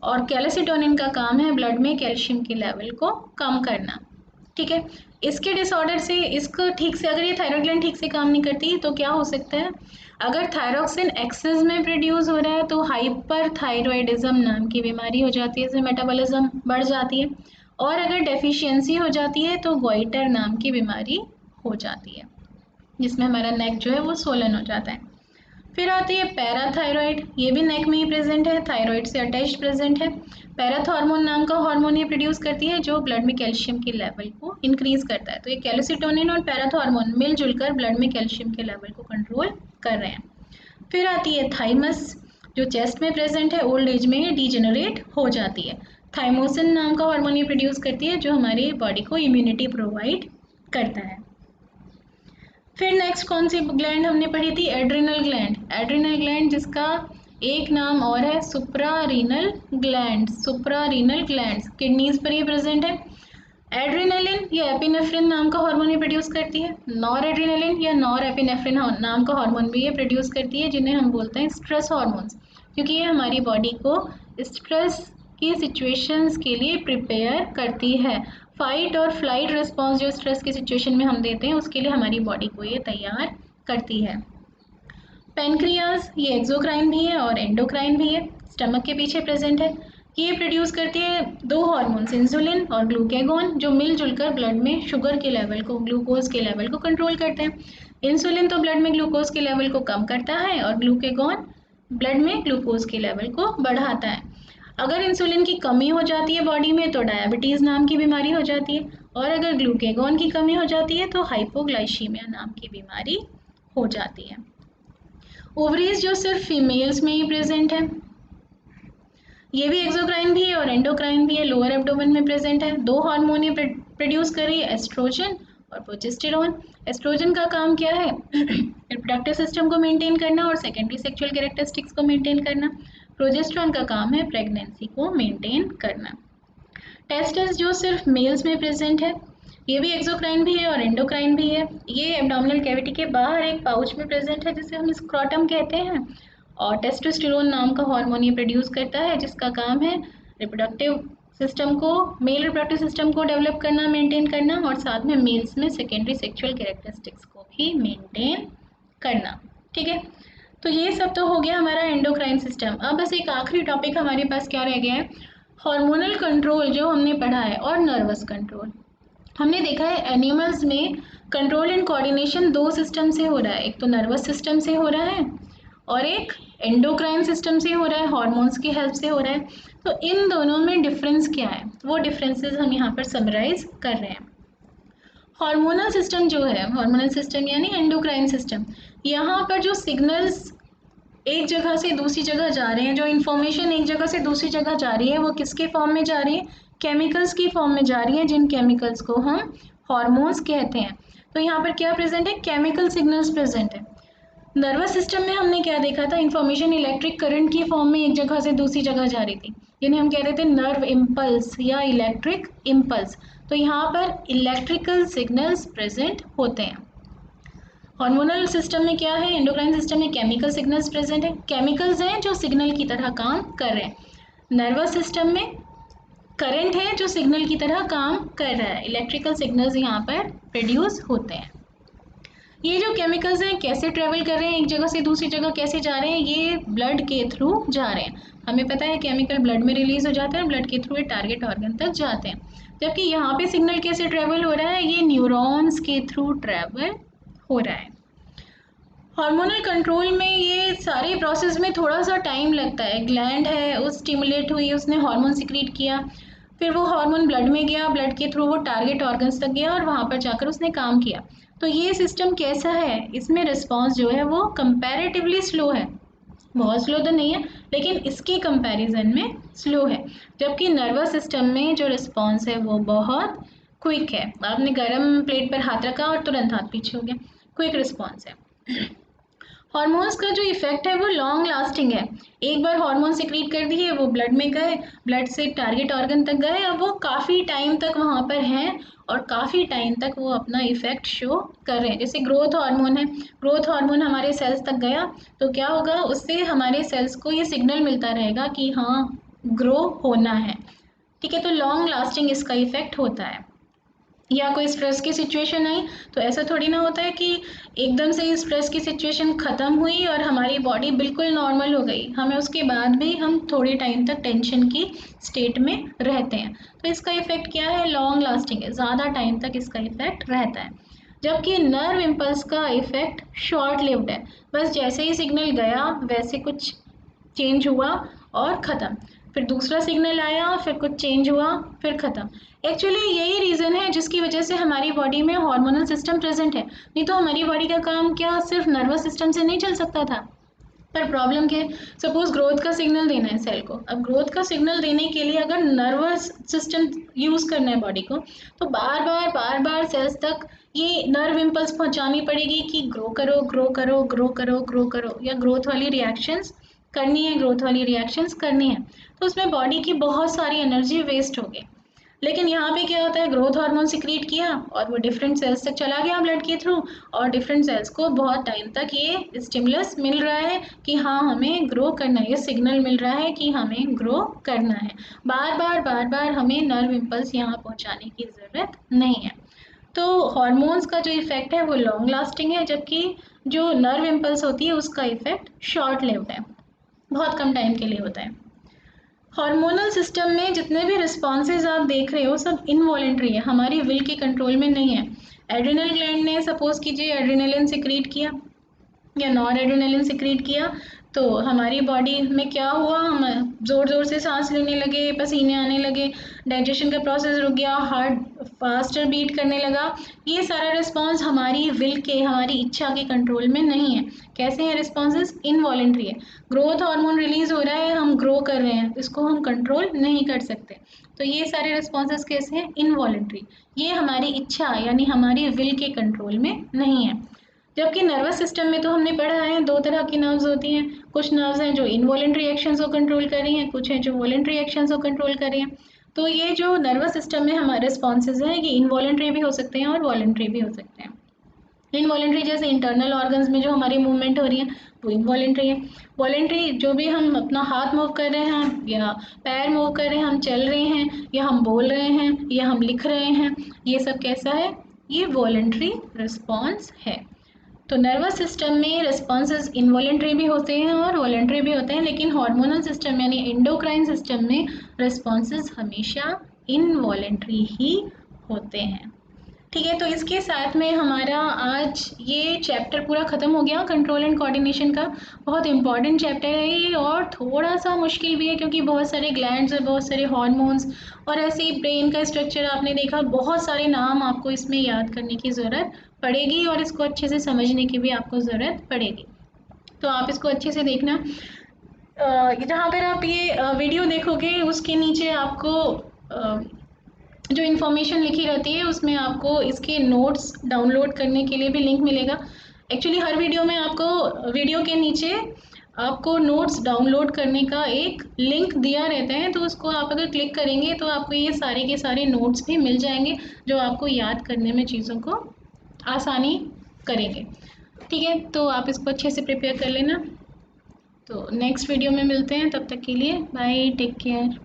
और कैल्सिटोनिन का काम है ब्लड में कैल्शियम के लेवल को कम करना। ठीक है, इसके डिसऑर्डर से, इसको ठीक से, अगर ये थायराइड ग्लैंड ठीक से काम नहीं करती तो क्या हो सकता है, अगर थायरॉक्सिन एक्सेस में प्रोड्यूस हो रहा है तो हाइपर थायरॉयडिज्म नाम की बीमारी हो जाती है, इसमें मेटाबॉलिज्म बढ़ जाती है। और अगर डेफिशिएंसी हो जाती है तो गोइटर नाम की बीमारी हो जाती है, जिसमें हमारा नेक जो है वो सोलन हो जाता है। फिर आती है पैराथायरॉइड, ये भी नेक में ही प्रेजेंट है, थायराइड से अटैच प्रेजेंट है। पैराथॉर्मोन नाम का हार्मोन ये प्रोड्यूस करती है जो ब्लड में कैल्शियम के लेवल को इंक्रीज करता है। तो ये कैल्सिटोनिन और पैराथॉर्मोन मिलजुल कर ब्लड में कैल्शियम के लेवल को कंट्रोल कर रहे हैं। फिर आती है थाइमस, जो चेस्ट में प्रेजेंट है, ओल्ड एज में ये डिजेनरेट हो जाती है। थाइमोसिन नाम का हार्मोन ये प्रोड्यूस करती है जो हमारी बॉडी को इम्यूनिटी प्रोवाइड करता है। फिर नेक्स्ट कौन सी ग्लैंड हमने पढ़ी थी? Adrenal gland. एड्रिनल ग्लैंड जिसका एक नाम और है suprarenal gland. Suprarenal glands kidneys पर ही प्रेजेंट है। एड्रिनलिन या एपिनेफ्रिन नाम का हार्मोन ये प्रोड्यूस करती है। नॉर एड्रिनलिन या नॉर एपिनेफ्रिन नाम का हार्मोन भी ये प्रोड्यूस करती है, जिन्हें हम बोलते हैं स्ट्रेस हार्मोन्स, क्योंकि ये हमारी बॉडी को स्ट्रेस की सिचुएशंस के लिए प्रिपेयर करती है। फाइट और फ्लाइट रिस्पॉन्स जो स्ट्रेस की सिचुएशन में हम देते हैं उसके लिए हमारी बॉडी को ये तैयार करती है। पेनक्रियाज ये एक्सोक्राइन भी है और एंडोक्राइन भी है, स्टमक के पीछे प्रेजेंट है। ये प्रोड्यूस करती है दो हार्मोन्स, इंसुलिन और ग्लूकेगॉन, जो मिलजुल कर ब्लड में शुगर के लेवल को, ग्लूकोज के लेवल को कंट्रोल करते हैं। इंसुलिन तो ब्लड में ग्लूकोज के लेवल को कम करता है और ग्लूकेगॉन ब्लड में ग्लूकोज के लेवल को बढ़ाता है। अगर इंसुलिन की कमी हो जाती है बॉडी में तो डायबिटीज़ नाम की बीमारी हो जाती है, और अगर ग्लूकेगॉन की कमी हो जाती है तो हाइपोग्लाइसीमिया नाम की बीमारी हो जाती है। ओवरीज जो सिर्फ फीमेल्स में ही प्रेजेंट है, ये भी एक्सोक्राइन भी है और एंडोक्राइन भी है, लोअर एब्डोमेन में प्रेजेंट है। दो हार्मोन ये प्रोड्यूस कर रही है, एस्ट्रोजन और प्रोजेस्टेरॉन। एस्ट्रोजन का काम क्या है? रिप्रोडक्टिव सिस्टम को मेंटेन करना और सेकेंडरी सेक्सुअल कैरेक्टरिस्टिक्स को मेंटेन करना। प्रोजेस्टेरॉन का काम है प्रेगनेंसी को मेंटेन करना। टेस्टिस जो सिर्फ मेल्स में प्रेजेंट है, ये भी एक्सोक्राइन भी है और एंडोक्राइन भी है। ये एब्डोमिनल कैविटी के बाहर एक पाउच में प्रेजेंट है जिसे हम स्क्रोटम कहते हैं, और टेस्टोस्टेरोन नाम का हार्मोन ये प्रोड्यूस करता है जिसका काम है रिप्रोडक्टिव सिस्टम को, मेल रिप्रोडक्टिव सिस्टम को डेवलप करना, मेंटेन करना, और साथ में मेल्स में सेकेंडरी सेक्सुअल कैरेक्टरिस्टिक्स को भी मेंटेन करना। ठीक है, तो ये सब तो हो गया हमारा एंडोक्राइन सिस्टम। अब बस एक आखिरी टॉपिक हमारे पास क्या रह गया है? हार्मोनल कंट्रोल जो हमने पढ़ा है, और नर्वस कंट्रोल। हमने देखा है एनिमल्स में कंट्रोल एंड कोऑर्डिनेशन दो सिस्टम से हो रहा है, एक तो नर्वस सिस्टम से हो रहा है और एक एंडोक्राइन सिस्टम से हो रहा है, हार्मोन्स की हेल्प से हो रहा है। तो इन दोनों में डिफरेंस क्या है, वो डिफरेंसेस हम यहाँ पर समराइज कर रहे हैं। हार्मोनल सिस्टम जो है, हार्मोनल सिस्टम यानी एंडोक्राइन सिस्टम, यहाँ पर जो सिग्नल्स एक जगह से दूसरी जगह जा रहे हैं, जो इन्फॉर्मेशन एक जगह से दूसरी जगह जा रही है, वो किसके फॉर्म में जा रही है? केमिकल्स की फॉर्म में जा रही है, जिन केमिकल्स को हम हार्मोन्स कहते हैं। तो यहाँ पर क्या प्रेजेंट है? केमिकल सिग्नल्स प्रेजेंट है। नर्वस सिस्टम में हमने क्या देखा था? इन्फॉर्मेशन इलेक्ट्रिक करंट की फॉर्म में एक जगह से दूसरी जगह जा रही थी, जिन्हें हम कहते थे नर्व इम्पल्स या इलेक्ट्रिक इम्पल्स। तो यहाँ पर इलेक्ट्रिकल सिग्नल्स प्रेजेंट होते हैं। हार्मोनल सिस्टम में क्या है? एंडोक्राइन सिस्टम में केमिकल सिग्नल्स प्रेजेंट है, केमिकल्स हैं जो सिग्नल की तरह काम कर रहे हैं। नर्वस सिस्टम में करंट है जो सिग्नल की तरह काम कर रहा है, इलेक्ट्रिकल सिग्नल्स यहाँ पर प्रोड्यूस होते हैं। ये जो केमिकल्स हैं कैसे ट्रेवल कर रहे हैं, एक जगह से दूसरी जगह कैसे जा रहे हैं? ये ब्लड के थ्रू जा रहे हैं। हमें पता है केमिकल ब्लड में रिलीज हो जाते हैं, ब्लड के थ्रू ये टारगेट ऑर्गन तक जाते हैं। जबकि यहाँ पे सिग्नल कैसे ट्रेवल हो रहा है? ये न्यूरॉन्स के थ्रू ट्रेवल हो रहा है। हार्मोनल कंट्रोल में ये सारे प्रोसेस में थोड़ा सा टाइम लगता है। ग्लैंड है, वो स्टिमुलेट हुई, उसने हार्मोन सिक्रीट किया, फिर वो हार्मोन ब्लड में गया, ब्लड के थ्रू वो टारगेट ऑर्गन्स तक गया और वहाँ पर जाकर उसने काम किया। तो ये सिस्टम कैसा है? इसमें रिस्पॉन्स जो है वो कंपैरेटिवली स्लो है, बहुत स्लो तो नहीं है लेकिन इसके कंपैरिजन में स्लो है। जबकि नर्वस सिस्टम में जो रिस्पॉन्स है वो बहुत क्विक है। आपने गर्म प्लेट पर हाथ रखा और तुरंत हाथ पीछे हो गया, क्विक रिस्पॉन्स है। हॉर्मोन्स का जो इफेक्ट है वो लॉन्ग लास्टिंग है। एक बार हार्मोन सिक्रीट कर दिए, वो ब्लड में गए, ब्लड से टारगेट ऑर्गन तक गए, अब वो काफ़ी टाइम तक वहाँ पर हैं और काफ़ी टाइम तक वो अपना इफेक्ट शो कर रहे हैं। जैसे ग्रोथ हार्मोन है, ग्रोथ हार्मोन हमारे सेल्स तक गया तो क्या होगा? उससे हमारे सेल्स को ये सिग्नल मिलता रहेगा कि हाँ ग्रो होना है। ठीक है, तो लॉन्ग लास्टिंग इसका इफेक्ट होता है। या कोई स्ट्रेस की सिचुएशन आई तो ऐसा थोड़ी ना होता है कि एकदम से स्ट्रेस की सिचुएशन ख़त्म हुई और हमारी बॉडी बिल्कुल नॉर्मल हो गई, हमें उसके बाद भी हम थोड़े टाइम तक टेंशन की स्टेट में रहते हैं। तो इसका इफ़ेक्ट क्या है? लॉन्ग लास्टिंग है, ज़्यादा टाइम तक इसका इफ़ेक्ट रहता है। जबकि नर्व इम्पल्स का इफ़ेक्ट शॉर्ट लिव्ड है, बस जैसे ही सिग्नल गया वैसे कुछ चेंज हुआ और ख़त्म, फिर दूसरा सिग्नल आया, फिर कुछ चेंज हुआ, फिर ख़त्म। एक्चुअली यही रीज़न है जिसकी वजह से हमारी बॉडी में हार्मोनल सिस्टम प्रेजेंट है, नहीं तो हमारी बॉडी का काम क्या सिर्फ नर्वस सिस्टम से नहीं चल सकता था? पर प्रॉब्लम क्या है, सपोज ग्रोथ का सिग्नल देना है सेल को। अब ग्रोथ का सिग्नल देने के लिए अगर नर्वस सिस्टम यूज़ करना है बॉडी को, तो बार बार सेल्स तक ये नर्व इम्पल्स पहुंचानी पड़ेगी कि ग्रो करो ग्रो करो ग्रो करो ग्रो करो, या ग्रोथ वाली रिएक्शंस करनी है, ग्रोथ वाली रिएक्शंस करनी है। तो उसमें बॉडी की बहुत सारी एनर्जी वेस्ट होगी। लेकिन यहाँ पे क्या होता है, ग्रोथ हार्मोन सिक्रीट किया और वो डिफरेंट सेल्स तक चला गया ब्लड के थ्रू, और डिफरेंट सेल्स को बहुत टाइम तक ये स्टिमुलस मिल रहा है कि हाँ हमें ग्रो करना है, ये सिग्नल मिल रहा है कि हमें ग्रो करना है। बार बार हमें नर्व इम्पल्स यहाँ पहुँचाने की ज़रूरत नहीं है। तो हॉर्मोन्स का जो इफ़ेक्ट है वो लॉन्ग लास्टिंग है, जबकि जो नर्व इम्पल्स होती है उसका इफ़ेक्ट शॉर्ट लिव्ड है, बहुत कम टाइम के लिए होता है। हार्मोनल सिस्टम में जितने भी रिस्पॉन्सेज आप देख रहे हो सब इनवॉलेंट्री है, हमारी विल के कंट्रोल में नहीं है। एड्रिनल ग्लैंड ने सपोज कीजिए एड्रिनलिन सिक्रीट किया या नॉर एड्रिनलिन सिक्रीट किया, तो हमारी बॉडी में क्या हुआ, हम ज़ोर ज़ोर से सांस लेने लगे, पसीने आने लगे, डाइजेशन का प्रोसेस रुक गया, हार्ट फास्टर बीट करने लगा। ये सारा रिस्पॉन्स हमारी विल के, हमारी इच्छा के कंट्रोल में नहीं है। कैसे हैं रिस्पॉन्सेस, इनवॉलेंट्री है। ग्रोथ हार्मोन रिलीज हो रहा है, हम ग्रो कर रहे हैं, इसको हम कंट्रोल नहीं कर सकते। तो ये सारे रिस्पॉन्सेस कैसे हैं, इनवॉलेंट्री। ये हमारी इच्छा यानी हमारी विल के कंट्रोल में नहीं है। जबकि नर्वस सिस्टम में तो हमने पढ़ा है दो तरह की नर्व्स होती हैं, कुछ नर्व्स हैं जो इनवॉलेंट्री एक्शंस को कंट्रोल कर रही हैं, कुछ हैं जो वॉलेंट्री एक्शंस को कंट्रोल कर रही हैं। तो ये जो नर्वस सिस्टम में हमारे रिस्पॉन्सेज हैं ये इनवॉलेंट्री भी हो सकते हैं और वॉलेंट्री भी हो सकते हैं। इनवॉलेंट्री जैसे इंटरनल ऑर्गन्स में जो हमारी मूवमेंट हो रही है वो इनवॉलेंट्री है। वॉलेंट्री जो भी हम अपना हाथ मूव कर रहे हैं या पैर मूव कर रहे हैं, हम चल रहे हैं या हम बोल रहे हैं या हम लिख रहे हैं, ये सब कैसा है, ये वॉलेंट्री रिस्पॉन्स है। तो नर्वस सिस्टम में रिस्पॉन्सेज इनवॉलेंट्री भी होते हैं और वॉलेंट्री भी होते हैं, लेकिन हार्मोनल सिस्टम यानी एंडोक्राइन सिस्टम में रिस्पॉन्सेज हमेशा इनवॉलेंट्री ही होते हैं। ठीक है, तो इसके साथ में हमारा आज ये चैप्टर पूरा ख़त्म हो गया, कंट्रोल एंड कोऑर्डिनेशन का। बहुत इंपॉर्टेंट चैप्टर है ये और थोड़ा सा मुश्किल भी है, क्योंकि बहुत सारे ग्लैंड्स और बहुत सारे हार्मोन्स और ऐसे ही ब्रेन का स्ट्रक्चर आपने देखा, बहुत सारे नाम आपको इसमें याद करने की ज़रूरत पड़ेगी और इसको अच्छे से समझने की भी आपको ज़रूरत पड़ेगी। तो आप इसको अच्छे से देखना। जहाँ पर आप ये वीडियो देखोगे उसके नीचे आपको जो इन्फॉर्मेशन लिखी रहती है उसमें आपको इसके नोट्स डाउनलोड करने के लिए भी लिंक मिलेगा। एक्चुअली हर वीडियो में आपको वीडियो के नीचे आपको नोट्स डाउनलोड करने का एक लिंक दिया रहता है, तो उसको आप अगर क्लिक करेंगे तो आपको ये सारे के सारे नोट्स भी मिल जाएंगे जो आपको याद करने में चीज़ों को आसानी करेंगे। ठीक है, तो आप इसको अच्छे से प्रिपेयर कर लेना। तो नेक्स्ट वीडियो में मिलते हैं, तब तक के लिए बाय, टेक केयर।